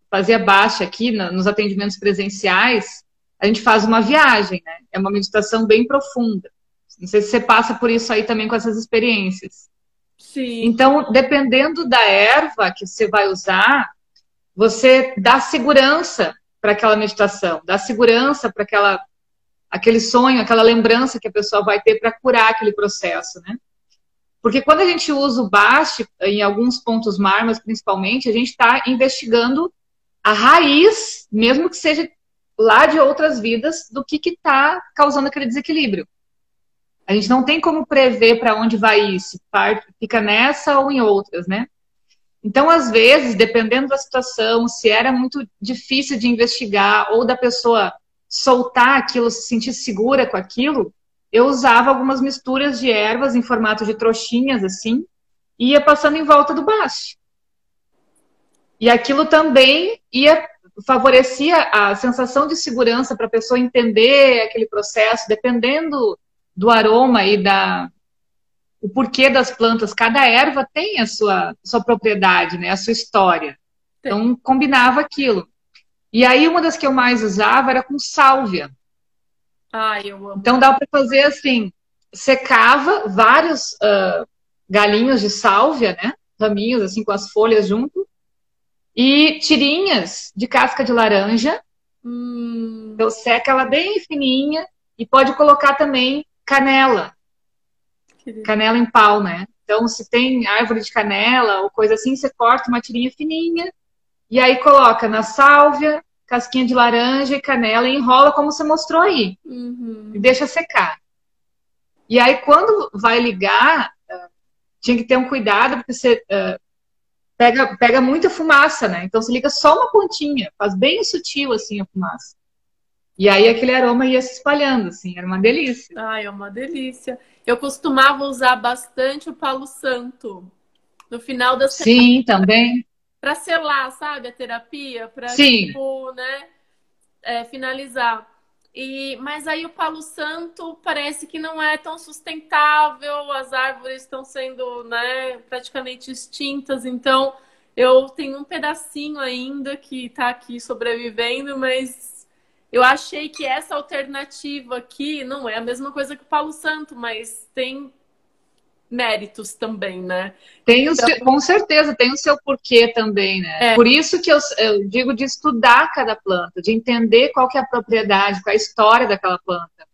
fazia baixa aqui nos atendimentos presenciais, a gente faz uma viagem, né? É uma meditação bem profunda. Não sei se você passa por isso aí também com essas experiências. Sim. Então, dependendo da erva que você vai usar, você dá segurança para aquela meditação, dá segurança para aquele sonho, aquela lembrança que a pessoa vai ter para curar aquele processo, né? Porque quando a gente usa o baste, em alguns pontos marmas principalmente, a gente está investigando a raiz, mesmo que seja lá de outras vidas, do que está causando aquele desequilíbrio. A gente não tem como prever para onde vai ir, se fica nessa ou em outras, né? Então, às vezes, dependendo da situação, se era muito difícil de investigar ou da pessoa soltar aquilo, se sentir segura com aquilo, eu usava algumas misturas de ervas em formato de trouxinhas, assim, e ia passando em volta do baste. E aquilo também favorecia a sensação de segurança para a pessoa entender aquele processo, dependendo do aroma e o porquê das plantas. Cada erva tem a sua propriedade, né? A sua história. Então, combinava aquilo. E aí, uma das que eu mais usava era com sálvia. Ai, eu amo. Então, dá para fazer assim: secava vários galinhos de sálvia, né? Raminhos, assim, com as folhas junto. E tirinhas de casca de laranja. Então, seca ela bem fininha. E pode colocar também canela. Canela em pau, né? Então, se tem árvore de canela ou coisa assim, você corta uma tirinha fininha e aí coloca na sálvia, casquinha de laranja e canela e enrola como você mostrou aí. E deixa secar. E aí, quando vai ligar, tinha que ter um cuidado, porque você pega muita fumaça, né? Então, você liga só uma pontinha, faz bem sutil, assim, a fumaça. E aí, aquele aroma ia se espalhando, assim, era uma delícia. Ai, é uma delícia. Eu costumava usar bastante o palo santo no final da semana. Sim, também. Para selar, sabe, a terapia, para tipo, né, finalizar. Mas aí o palo santo parece que não é tão sustentável, as árvores estão sendo, né, praticamente extintas, então eu tenho um pedacinho ainda que está aqui sobrevivendo, mas eu achei que essa alternativa aqui não é a mesma coisa que o palo santo, mas tem méritos também, né? Com certeza, tem o seu porquê também, né? Por isso que eu digo de estudar cada planta, de entender qual que é a propriedade, qual é a história daquela planta.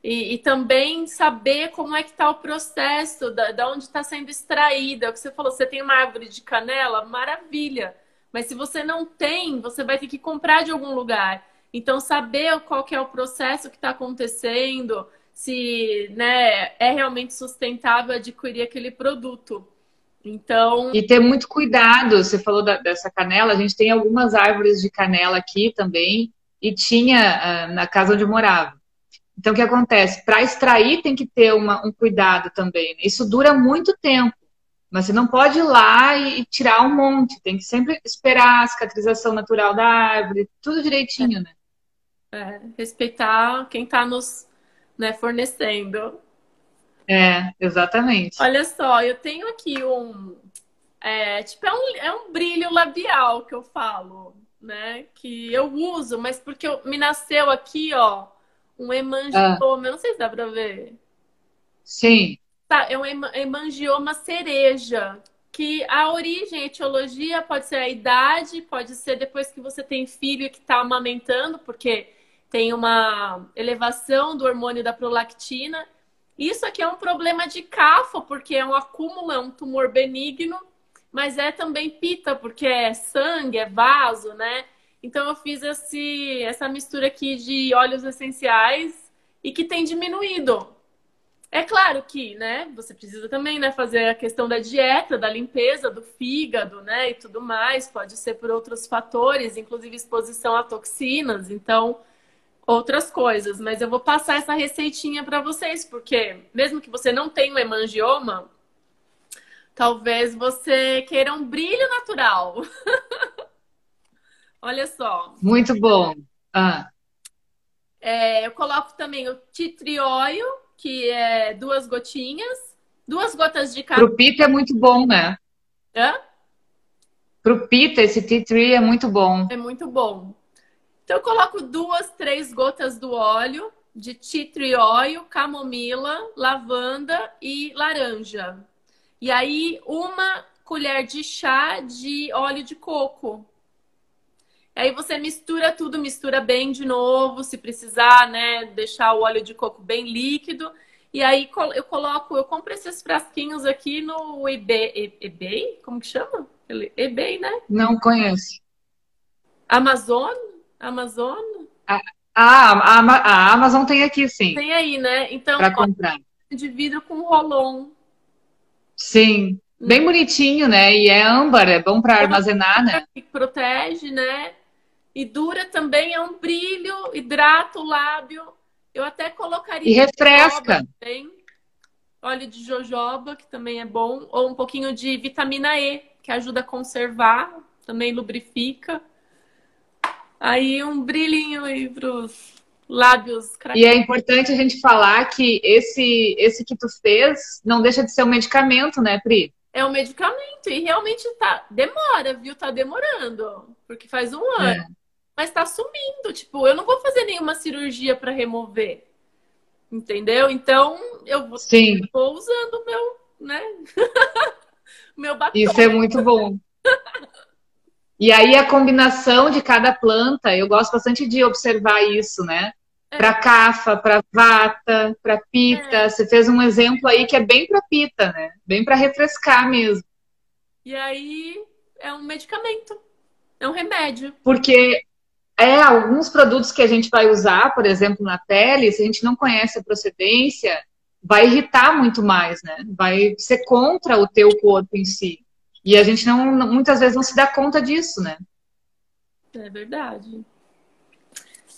E também saber como é que está o processo, da onde está sendo extraída. O que você falou, você tem uma árvore de canela, maravilha. Mas se você não tem, você vai ter que comprar de algum lugar. Então, saber qual que é o processo que está acontecendo, se, né, é realmente sustentável adquirir aquele produto. Então... E ter muito cuidado, você falou dessa canela, a gente tem algumas árvores de canela aqui também, e tinha na casa onde eu morava. Então, o que acontece? Para extrair tem que ter um cuidado também. Isso dura muito tempo, mas você não pode ir lá e tirar um monte. Tem que sempre esperar a cicatrização natural da árvore, tudo direitinho, né? Respeitar quem está nos, né, fornecendo. Exatamente. Olha só, eu tenho aqui tipo, é um brilho labial que eu falo, né? Que eu uso, mas porque me nasceu aqui, ó, um hemangioma. Eu não sei se dá pra ver. Sim. Tá, é um hemangioma cereja. Que a origem, a etiologia pode ser a idade, pode ser depois que você tem filho que tá amamentando, porque tem uma elevação do hormônio da prolactina. Isso aqui é um problema de CAFA, porque é um acúmulo, é um tumor benigno, mas é também pita, porque é sangue, é vaso, né? Então eu fiz essa mistura aqui de óleos essenciais e que tem diminuído. É claro que, né, você precisa também, né, fazer a questão da dieta, da limpeza do fígado, né, e tudo mais. Pode ser por outros fatores, inclusive exposição a toxinas, então outras coisas. Mas eu vou passar essa receitinha para vocês, porque mesmo que você não tenha um hemangioma, talvez você queira um brilho natural. Olha só. Muito bom. Ah, Eu coloco também o tea tree oil, que é 2 gotinhas, 2 gotas de cada. pro pita é muito bom, né? Hã? Pro pita, esse tea tree é muito bom. É muito bom. Então, eu coloco 2, 3 gotas do óleo de tea tree oil, camomila, lavanda e laranja. E aí, 1 colher de chá de óleo de coco. Aí você mistura tudo, mistura bem de novo, se precisar, né, deixar o óleo de coco bem líquido. E aí eu compro esses frasquinhos aqui no eBay, eBay? Como que chama? eBay, né? Não conheço. Amazon? Amazon? Ah, a Amazon tem aqui, sim, Tem aí, né? Então, para ó, comprar. de vidro com rolon. Sim, bem bonitinho, né? E é âmbar, é bom para armazenar, né? Que protege, né? E dura também, é um brilho, hidrata o lábio. Eu até colocaria E refresca. jojoba também, óleo de jojoba, que também é bom, ou um pouquinho de vitamina E, que ajuda a conservar, também lubrifica. Aí um brilhinho aí pros lábios E é craqueados. importante a gente falar que esse que tu fez não deixa de ser um medicamento, né, Pri? É um medicamento e realmente demora, viu? Tá demorando, porque faz 1 ano. É. Mas tá sumindo, tipo, eu não vou fazer nenhuma cirurgia para remover, entendeu? Então, Sim, vou usando o meu, né, meu isso é batom. muito bom. E aí a combinação de cada planta, eu gosto bastante de observar isso, né? Para cafa, para vata, para É. pita. Você fez um exemplo aí que é bem para pita, né? Bem para refrescar mesmo. E aí é um medicamento, é um remédio. Porque alguns produtos que a gente vai usar, por exemplo, na pele, se a gente não conhece a procedência, vai irritar muito mais, né? Vai ser contra o teu corpo em si. E a gente muitas vezes não se dá conta disso, né? É verdade.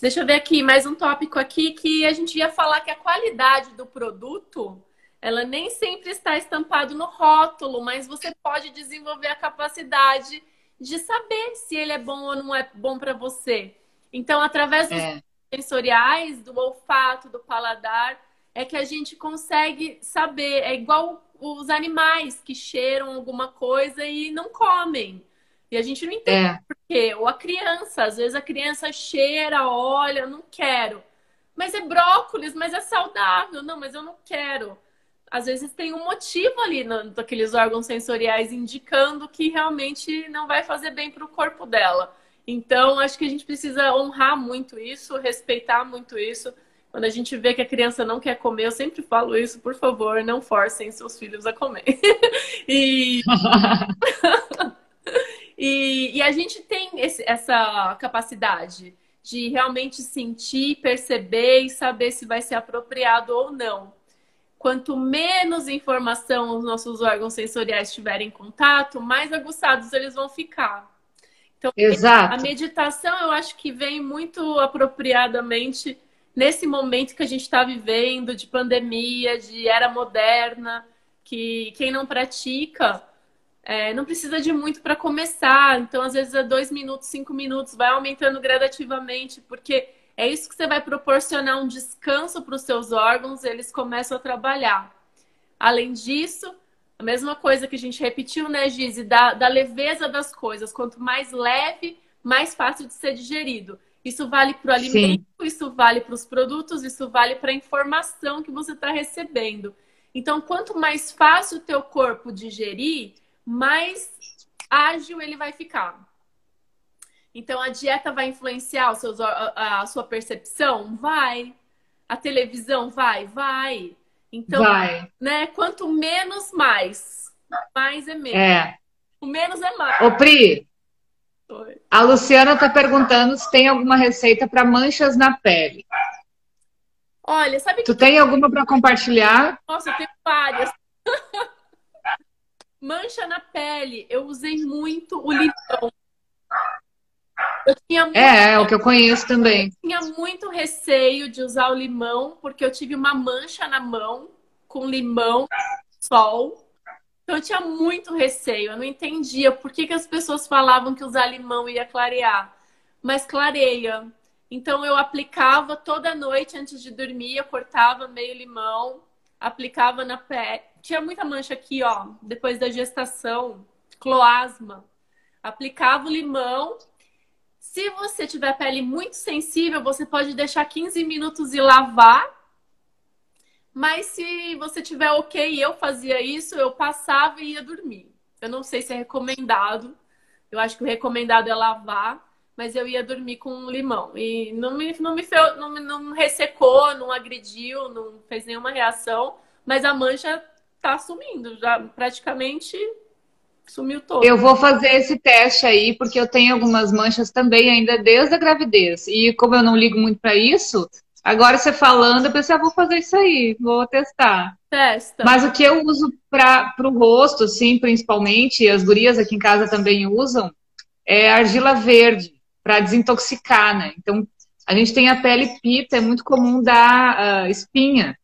Deixa eu ver aqui, mais um tópico aqui que a gente ia falar que a qualidade do produto, ela nem sempre está estampado no rótulo, mas você pode desenvolver a capacidade de saber se ele é bom ou não é bom para você. Então, através dos É, sensoriais, do olfato, do paladar, é que a gente consegue saber. É igual os animais que cheiram alguma coisa e não comem. E a gente não entende é, por quê. Ou a criança, às vezes a criança cheira, olha, não quero. Mas é brócolis, mas é saudável. Não, mas eu não quero. Às vezes tem um motivo ali naqueles órgãos sensoriais indicando que realmente não vai fazer bem para o corpo dela. Então, acho que a gente precisa honrar muito isso, respeitar muito isso. Quando a gente vê que a criança não quer comer, eu sempre falo isso, por favor, não forcem seus filhos a comer. E, e a gente tem essa capacidade de realmente sentir, perceber e saber se vai ser apropriado ou não. Quanto menos informação os nossos órgãos sensoriais tiverem em contato, mais aguçados eles vão ficar. Então, a exato. meditação eu acho que vem muito apropriadamente nesse momento que a gente está vivendo, de pandemia, de era moderna, que quem não pratica não precisa de muito para começar. Então, às vezes, é 2 minutos, 5 minutos, vai aumentando gradativamente, porque é isso que você vai proporcionar um descanso para os seus órgãos, eles começam a trabalhar. Além disso, a mesma coisa que a gente repetiu, né, Gizi, da leveza das coisas. Quanto mais leve, mais fácil de ser digerido. Isso vale para o alimento, Sim, isso vale para os produtos, isso vale para a informação que você está recebendo. Então, quanto mais fácil o teu corpo digerir, mais ágil ele vai ficar. Então, a dieta vai influenciar a sua percepção? Vai. A televisão vai? Vai. Então, Vai. né, quanto menos, mais. Mais é menos. É. O menos é mais. Ô, Pri, Oi. a Luciana está perguntando se tem alguma receita para manchas na pele. Olha, sabe o Tu que que... tem alguma para compartilhar? Nossa, eu tenho várias. Mancha na pele. Eu usei muito o limão. Eu tinha muito, É o que eu conheço também. tinha muito receio de usar o limão, porque eu tive uma mancha na mão com limão, sol. Então eu tinha muito receio. Eu não entendia por que que as pessoas falavam que usar limão ia clarear. Mas clareia. Então eu aplicava toda noite antes de dormir, eu cortava meio limão, aplicava na pele. Tinha muita mancha aqui, ó, depois da gestação, cloasma. Aplicava o limão. Se você tiver a pele muito sensível, você pode deixar 15 minutos e lavar. Mas se você tiver ok, eu fazia isso, eu passava e ia dormir. Eu não sei se é recomendado. Eu acho que o recomendado é lavar, mas eu ia dormir com limão. E não me ressecou, não agrediu, não fez nenhuma reação, mas a mancha tá sumindo, já praticamente sumiu toda. Eu vou fazer esse teste aí, porque eu tenho algumas manchas também ainda desde a gravidez. E como eu não ligo muito para isso, agora você falando, eu pensei, vou fazer isso aí, vou testar. Testa. Mas o que eu uso para o rosto, assim, principalmente, as gurias aqui em casa também usam, é argila verde, para desintoxicar, né? Então, a gente tem a pele pita, é muito comum dar espinha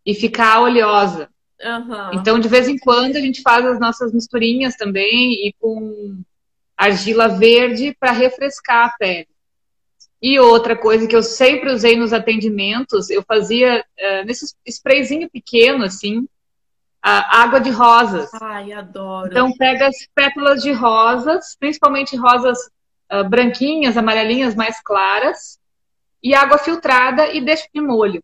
e ficar oleosa. Uhum. Então, de vez em quando, a gente faz as nossas misturinhas também e com argila verde para refrescar a pele. E outra coisa que eu sempre usei nos atendimentos, eu fazia nesse sprayzinho pequeno, assim, a água de rosas. Ai, adoro. Então, pega as pétalas de rosas, principalmente rosas branquinhas, amarelinhas, mais claras, e água filtrada e deixa de molho.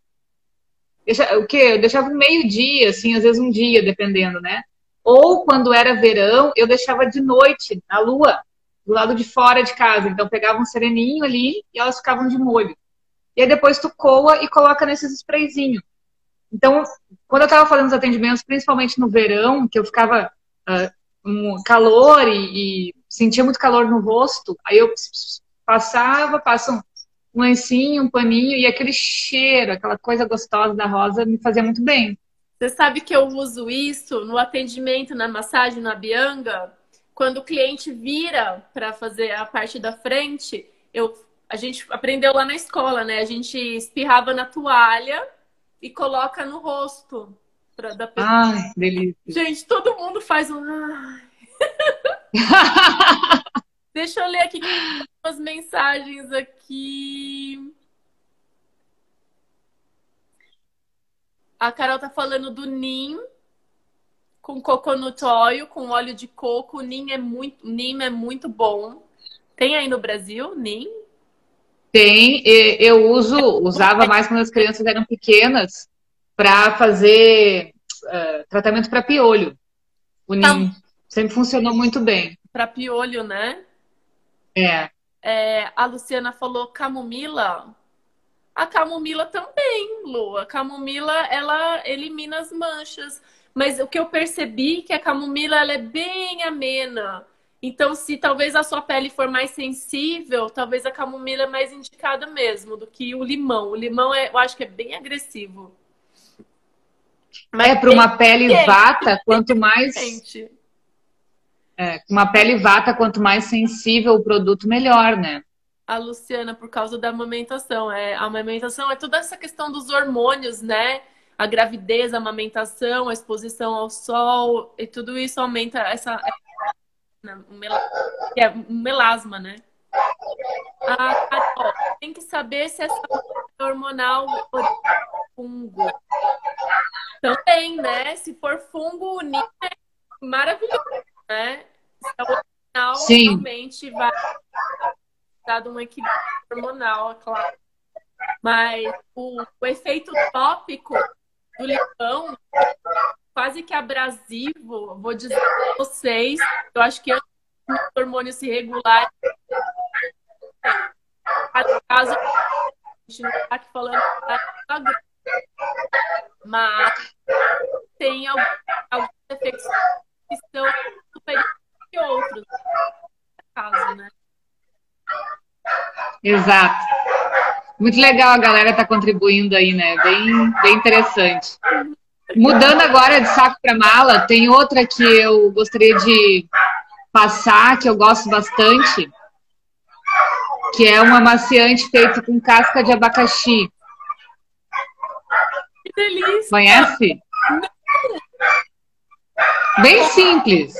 O quê? Eu deixava um meio-dia, assim, às vezes um dia, dependendo, né? Ou quando era verão, eu deixava de noite, na lua, do lado de fora de casa. Então, pegava um sereninho ali e elas ficavam de molho. E aí depois tu coa e coloca nesses sprayzinhos. Então, quando eu estava fazendo os atendimentos, principalmente no verão, que eu ficava um calor e sentia muito calor no rosto, aí eu passa um lencinho, um paninho, e aquele cheiro, aquela coisa gostosa da rosa me fazia muito bem. Você sabe que eu uso isso no atendimento, na massagem, na Bianga? Quando o cliente vira para fazer a parte da frente, a gente aprendeu lá na escola, né? A gente espirrava na toalha e coloca no rosto da pessoa. Ai, delícia. Gente, todo mundo faz um... Ai. Deixa eu ler aqui as mensagens aqui. A Carol tá falando do NIM com coconut oil, com óleo de coco. O NIM é muito bom. Tem aí no Brasil, NIM? Tem, eu usava mais quando as crianças eram pequenas para fazer tratamento para piolho. O NIM sempre funcionou muito bem. Para piolho, né? É. A Luciana falou camomila. A camomila também, Lu. A camomila, ela elimina as manchas. Mas o que eu percebi é que a camomila ela é bem amena. Então, se talvez a sua pele for mais sensível, talvez a camomila é mais indicada mesmo do que o limão. O limão, eu acho que é bem agressivo. Mas para uma pele vata, quanto mais... uma pele vata, quanto mais sensível o produto, melhor, né? A Luciana, por causa da amamentação. A amamentação é toda essa questão dos hormônios, né? A gravidez, a amamentação, a exposição ao sol, e tudo isso aumenta um melasma, né? Carol, tem que saber se essa hormonal é fungo. Também, né? Se for fungo, o NIM é maravilhoso, né? Se é hormonal, sim, realmente vai dar um equilíbrio hormonal, é claro. Mas o efeito tópico do limão, quase que abrasivo, vou dizer para vocês, eu acho que antes dos hormônios se regularem, caso a gente não está aqui falando mas tem alguns efeitos que são superiores que outros, no caso, né? Exato. Muito legal a galera tá contribuindo aí, né? Bem interessante. Mudando agora de saco para mala, tem outra que eu gostaria de passar, que eu gosto bastante, que é um amaciante feito com casca de abacaxi. Que delícia! Conhece? Bem simples.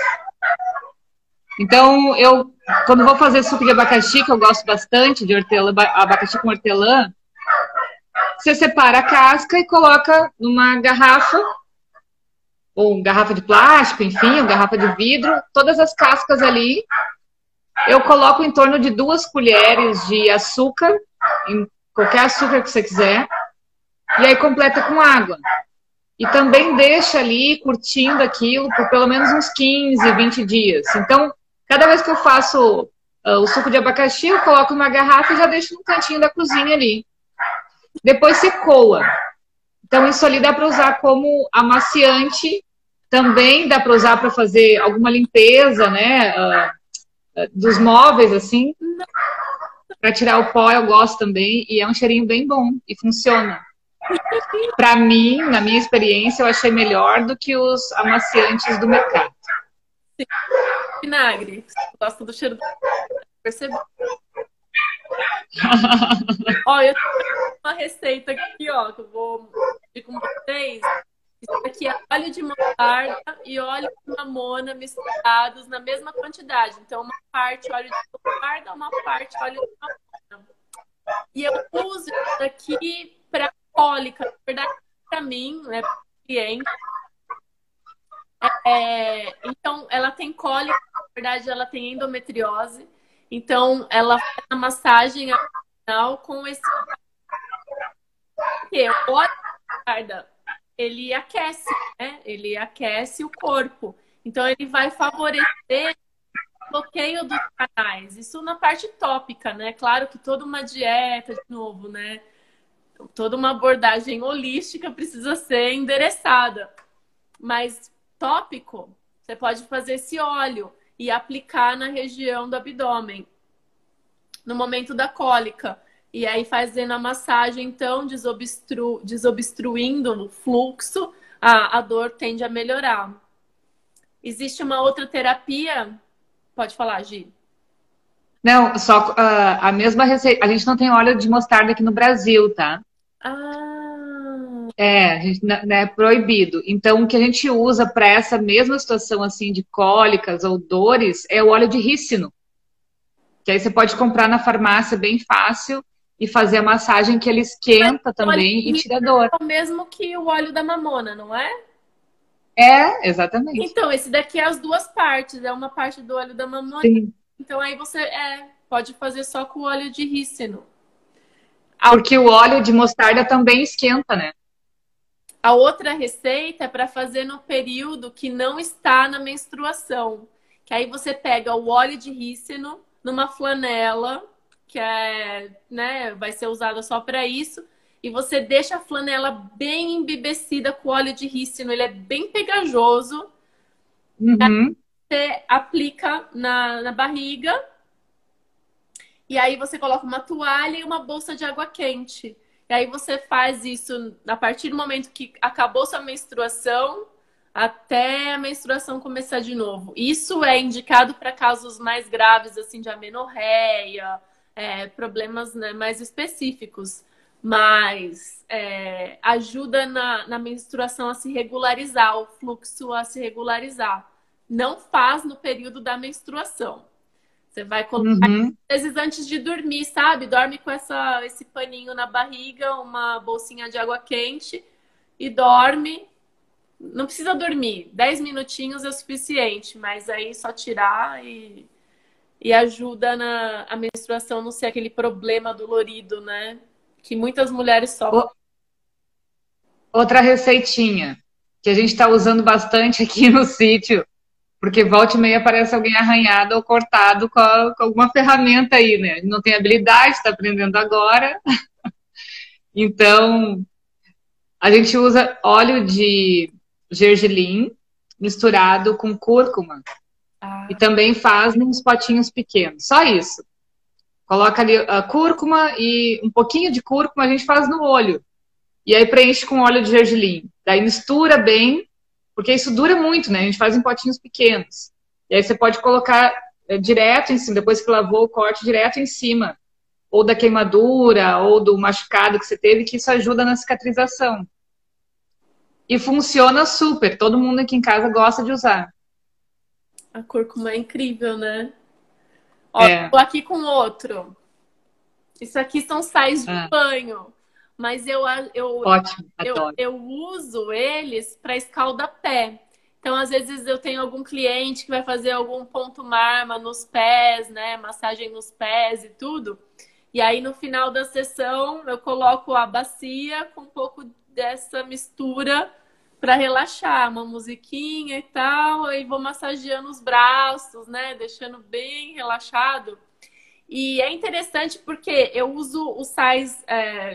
Então, eu, quando vou fazer suco de abacaxi, que eu gosto bastante, de hortelã, abacaxi com hortelã, você separa a casca e coloca numa garrafa, ou garrafa de plástico, enfim, ou garrafa de vidro, todas as cascas ali. Eu coloco em torno de 2 colheres de açúcar, em qualquer açúcar que você quiser, e aí completa com água. E também deixa ali curtindo aquilo por pelo menos uns 15, 20 dias. Então, cada vez que eu faço o suco de abacaxi, eu coloco numa garrafa e já deixo no cantinho da cozinha ali. Depois você coa. Então, isso ali dá para usar como amaciante. Também dá para usar para fazer alguma limpeza, né? Dos móveis, assim. Para tirar o pó, eu gosto também. E é um cheirinho bem bom. E funciona. Para mim, na minha experiência, eu achei melhor do que os amaciantes do mercado. Sim. Vinagre. Gosto do cheiro do percebeu? Ó, eu tenho uma receita aqui, ó, que eu vou dividir com vocês. Isso aqui é óleo de mostarda e óleo de mamona misturados na mesma quantidade. Então, uma parte óleo de mostarda, uma parte óleo de mamona. E eu uso isso aqui para cólica. Na verdade, para mim, né, para cliente. Então, ela tem cólica, na verdade, ela tem endometriose. Então, ela faz a massagem abdominal com esse... Porque o óleo de mostarda, ele aquece, né? Ele aquece o corpo. Então, ele vai favorecer o bloqueio dos canais. Isso na parte tópica, né? Claro que toda uma dieta, de novo, né? Toda uma abordagem holística precisa ser endereçada. Mas tópico, você pode fazer esse óleo e aplicar na região do abdômen, no momento da cólica. E aí, fazendo a massagem, então, desobstruindo o fluxo, a dor tende a melhorar. Existe uma outra terapia? Pode falar, Gi. Não, só a mesma receita. A gente não tem óleo de mostarda aqui no Brasil, tá? A gente, né, é proibido. Então, o que a gente usa para essa mesma situação assim de cólicas ou dores é o óleo de rícino. Que aí você pode comprar na farmácia bem fácil e fazer a massagem que ele esquenta também e tira a dor. É o mesmo que o óleo da mamona, não é? É, exatamente. Então, esse daqui é as 2 partes. É uma parte do óleo da mamona. Sim. Então, aí você pode fazer só com o óleo de rícino. Porque o óleo de mostarda também esquenta, né? A outra receita é para fazer no período que não está na menstruação. Que aí você pega o óleo de rícino numa flanela, que né, vai ser usada só para isso, e você deixa a flanela bem embebecida com óleo de rícino. Ele é bem pegajoso. Uhum. Você aplica na barriga, e aí você coloca uma toalha e uma bolsa de água quente. E aí você faz isso a partir do momento que acabou sua menstruação até a menstruação começar de novo. Isso é indicado para casos mais graves, assim, de amenorreia, problemas, né, mais específicos. Mas ajuda na menstruação a se regularizar, o fluxo a se regularizar. Não faz no período da menstruação. Você vai colocar, às vezes, antes de dormir, sabe? Dorme com esse paninho na barriga, uma bolsinha de água quente e dorme. Não precisa dormir. 10 minutinhos é o suficiente, mas aí só tirar e ajuda a menstruação não ser aquele problema dolorido, né? Que muitas mulheres sofrem. Outra receitinha que a gente está usando bastante aqui no sítio, porque volta e meia aparece alguém arranhado ou cortado com alguma ferramenta aí, né? Não tem habilidade, está aprendendo agora. Então, A gente usa óleo de gergelim misturado com cúrcuma e Ah, também faz nos potinhos pequenos. Só isso. Coloca ali a cúrcuma e um pouquinho de cúrcuma a gente faz no olho. E aí preenche com óleo de gergelim. Daí mistura bem, porque isso dura muito, né? A gente faz em potinhos pequenos. E aí você pode colocar direto em cima, depois que lavou o corte, direto em cima. Ou da queimadura, ou do machucado que você teve, que isso ajuda na cicatrização. E funciona super. Todo mundo aqui em casa gosta de usar. a cúrcuma é incrível, né? Ó, É. tô aqui com outro. Isso aqui são sais de Ah, banho. Mas ótimo, adoro. eu uso eles para escaldapé. Então, às vezes, eu tenho algum cliente que vai fazer algum ponto marma nos pés, né? Massagem nos pés e tudo. E aí, no final da sessão, eu coloco a bacia com um pouco dessa mistura para relaxar, uma musiquinha e tal, e vou massageando os braços, né? Deixando bem relaxado. E é interessante porque eu uso o sais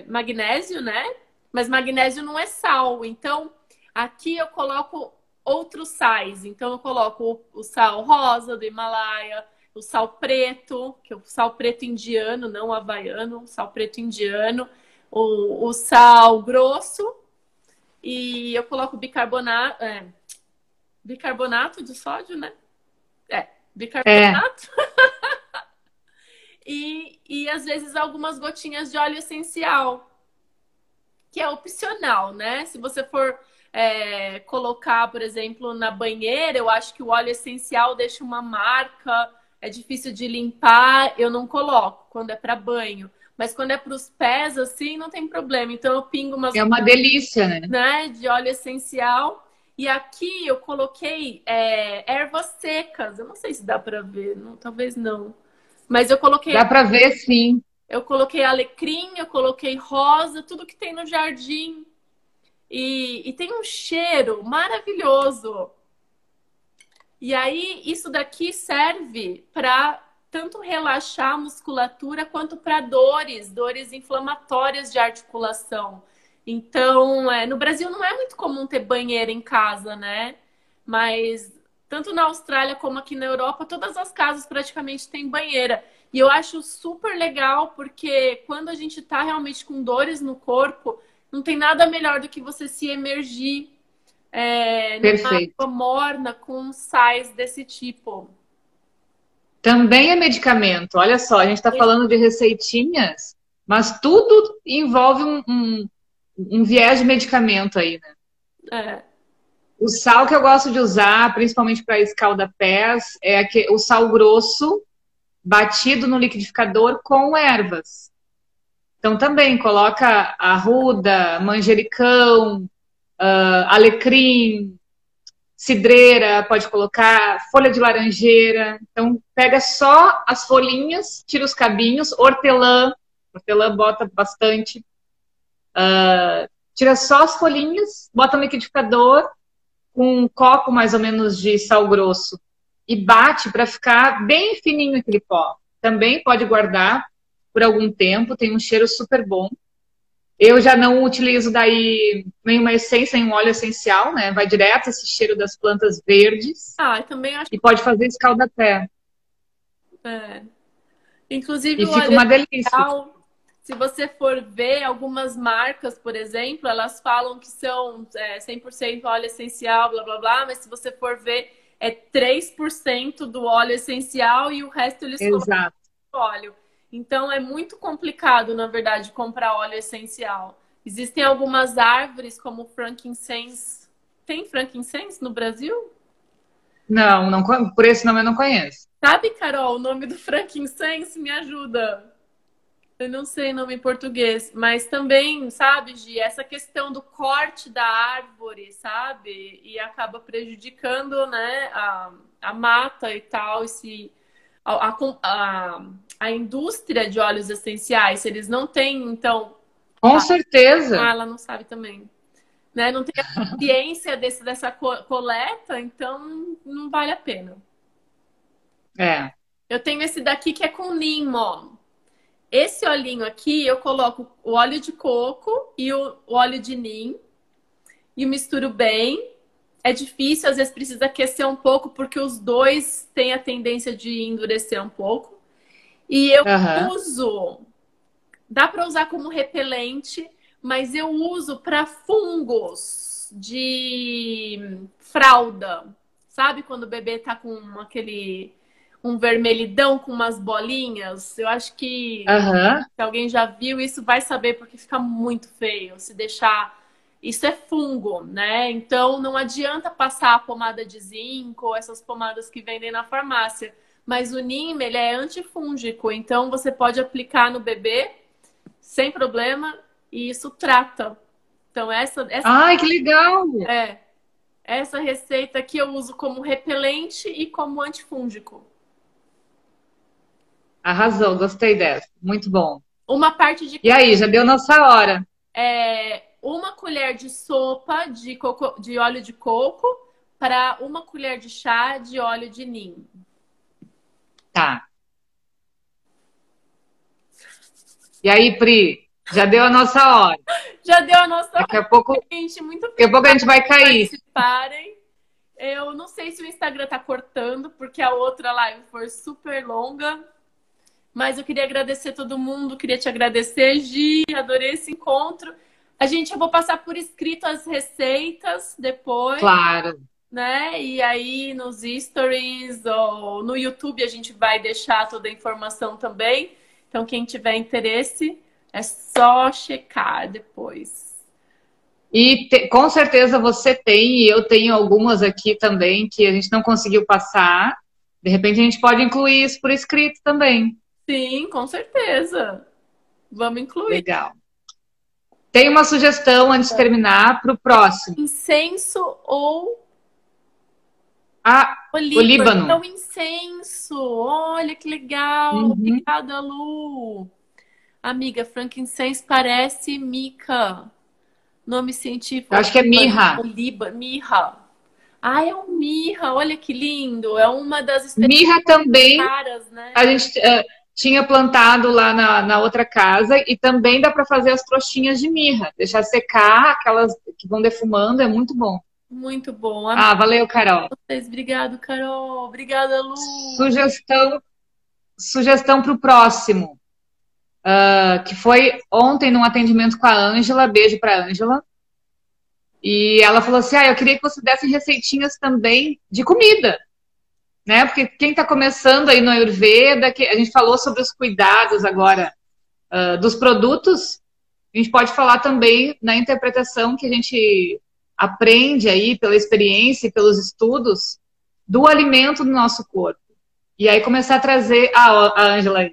magnésio, né? Mas magnésio não é sal. Então, aqui eu coloco outros sais. Então, eu coloco o sal rosa do Himalaia, o sal preto, que é o sal preto indiano, não o havaiano, o sal preto indiano, o sal grosso, e eu coloco bicarbonato, bicarbonato de sódio, né? É, Bicarbonato. E às vezes algumas gotinhas de óleo essencial, que é opcional, né? Se você for colocar, por exemplo, na banheira, eu acho que o óleo essencial deixa uma marca, é difícil de limpar, eu não coloco quando é para banho. Mas quando é para os pés, assim, não tem problema. Então eu pingo umas, é uma delícia, né? né, de óleo essencial. E aqui eu coloquei ervas secas. Eu não sei se dá para ver, não, talvez não. Mas Dá para ver, sim. eu coloquei alecrim, eu coloquei rosa, tudo que tem no jardim. E tem um cheiro maravilhoso. E aí, isso daqui serve para tanto relaxar a musculatura quanto para dores inflamatórias de articulação. Então, no Brasil não é muito comum ter banheira em casa, né? Mas tanto na Austrália como aqui na Europa, todas as casas praticamente têm banheira. E eu acho super legal porque quando a gente tá realmente com dores no corpo, não tem nada melhor do que você se emergir numa Perfeito. água morna com sais desse tipo. Também é medicamento. Olha só, a gente está falando de receitinhas, mas tudo envolve um viés de medicamento aí, né? É, O sal que eu gosto de usar, principalmente para escaldapés, o sal grosso batido no liquidificador com ervas. Então também coloca arruda, manjericão, alecrim, cidreira, pode colocar, folha de laranjeira. Então pega só as folhinhas, tira os cabinhos, hortelã bota bastante. Tira só as folhinhas, bota no liquidificador com um copo mais ou menos de sal grosso e bate para ficar bem fininho aquele pó. Também pode guardar por algum tempo, tem um cheiro super bom. Eu já não utilizo daí nenhuma essência, nenhum óleo essencial, né? Vai direto esse cheiro das plantas verdes eu também acho. e pode fazer escaldapé. é. Inclusive E o fica óleo uma delícia. essencial, se você for ver algumas marcas, por exemplo, elas falam que são 100% óleo essencial, blá blá blá, mas se você for ver, é 3% do óleo essencial e o resto eles colocam Exato. óleo. Então é muito complicado, na verdade, comprar óleo essencial. Existem algumas árvores como frankincense. Tem frankincense no Brasil? Não, por esse nome eu não conheço. Sabe, Carol, o nome do frankincense? Me ajuda. Eu não sei nome em português, mas também, sabe, Gi, essa questão do corte da árvore, sabe? E acaba prejudicando, né, a mata e tal, a indústria de óleos essenciais. Se eles não têm, então. Com certeza. Ela não sabe também. Né? Não tem a ciência dessa coleta, então não vale a pena. É. Eu tenho esse daqui que é com Neem, ó. Esse olhinho aqui, eu coloco o óleo de coco e o óleo de Neem. e misturo bem. É difícil, às vezes precisa aquecer um pouco, porque os dois têm a tendência de endurecer um pouco. E eu uso, dá para usar como repelente, mas eu uso para fungos de fralda. Sabe quando o bebê tá com um vermelhidão com umas bolinhas? Eu acho que se alguém já viu isso vai saber, porque fica muito feio se deixar. Isso é fungo, né? Então não adianta passar a pomada de zinco ou essas pomadas que vendem na farmácia. Mas o Neem, ele é antifúngico, então você pode aplicar no bebê sem problema e isso trata. Então Ai, que legal! Essa receita aqui eu uso como repelente e como antifúngico. Arrasou, gostei dessa. Muito bom. Uma parte de... E aí, já deu nossa hora. Uma colher de sopa de óleo de coco para uma colher de chá de óleo de Neem. Tá. E aí, Pri, já deu a nossa hora. Já deu a nossa hora. Daqui a pouco a gente vai cair. Participarem. Eu não sei se o Instagram tá cortando, porque a outra live foi super longa. Mas eu queria agradecer todo mundo, queria te agradecer, Gi, adorei esse encontro. Eu vou passar por escrito as receitas depois. Claro. Né? E aí nos stories ou no YouTube a gente vai deixar toda a informação também. Então quem tiver interesse é só checar depois. E com certeza você tem, e eu tenho algumas aqui também que a gente não conseguiu passar. De repente a gente pode incluir isso por escrito também. Sim, com certeza. Vamos incluir. Legal. Tem uma sugestão antes de terminar para o próximo. Incenso ou o Líbano. Então, incenso. Olha que legal. Obrigada, Lu. Amiga, frankincense parece mica. Nome científico. Eu acho que é mirra. Mirra. Ah, é um mirra. Olha que lindo. É uma das mirra também. Caras, né? A gente tinha plantado lá na outra casa e também dá para fazer as trouxinhas de mirra. Deixar secar, aquelas que vão defumando, é muito bom. Muito bom. Valeu, Carol. Obrigado, Carol. Obrigada, Lu. Sugestão para o próximo. Que foi ontem num atendimento com a Ângela. Beijo para a Ângela. E ela falou assim, eu queria que você desse receitinhas também de comida. Né? Porque quem está começando aí no Ayurveda, a gente falou sobre os cuidados agora dos produtos, a gente pode falar também na interpretação que a gente aprende aí pela experiência e pelos estudos do alimento do nosso corpo. E aí começar a trazer... a Ângela aí,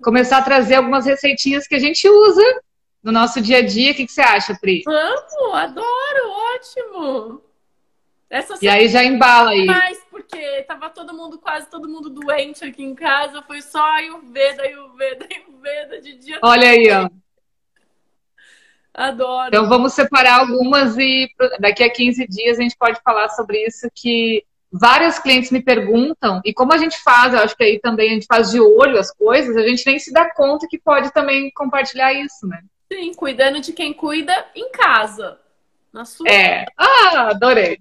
começar a trazer algumas receitinhas que a gente usa no nosso dia a dia. O que você acha, Pri? Vamos, adoro, ótimo! E aí já embala aí. Porque tava quase todo mundo doente aqui em casa. Foi só Ayurveda de dia. Olha aí, ó. Adoro. Então vamos separar algumas e daqui a 15 dias a gente pode falar sobre isso, que vários clientes me perguntam, e como a gente faz, eu acho que aí também a gente faz de olho as coisas, a gente nem se dá conta que pode também compartilhar isso, né? Sim, cuidando de quem cuida em casa. Na sua... adorei.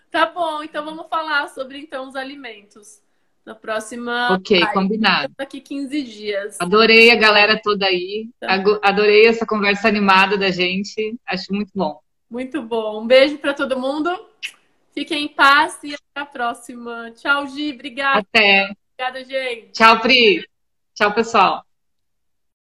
Tá bom, então vamos falar sobre os alimentos. Na próxima... Ok, combinado. Daqui 15 dias. Adorei a galera toda aí. Adorei essa conversa animada da gente. Acho muito bom. Muito bom. Um beijo para todo mundo. Fiquem em paz e até a próxima. Tchau, Gi. Obrigada. Até. Obrigada, gente. Tchau, Pri. Tchau, pessoal.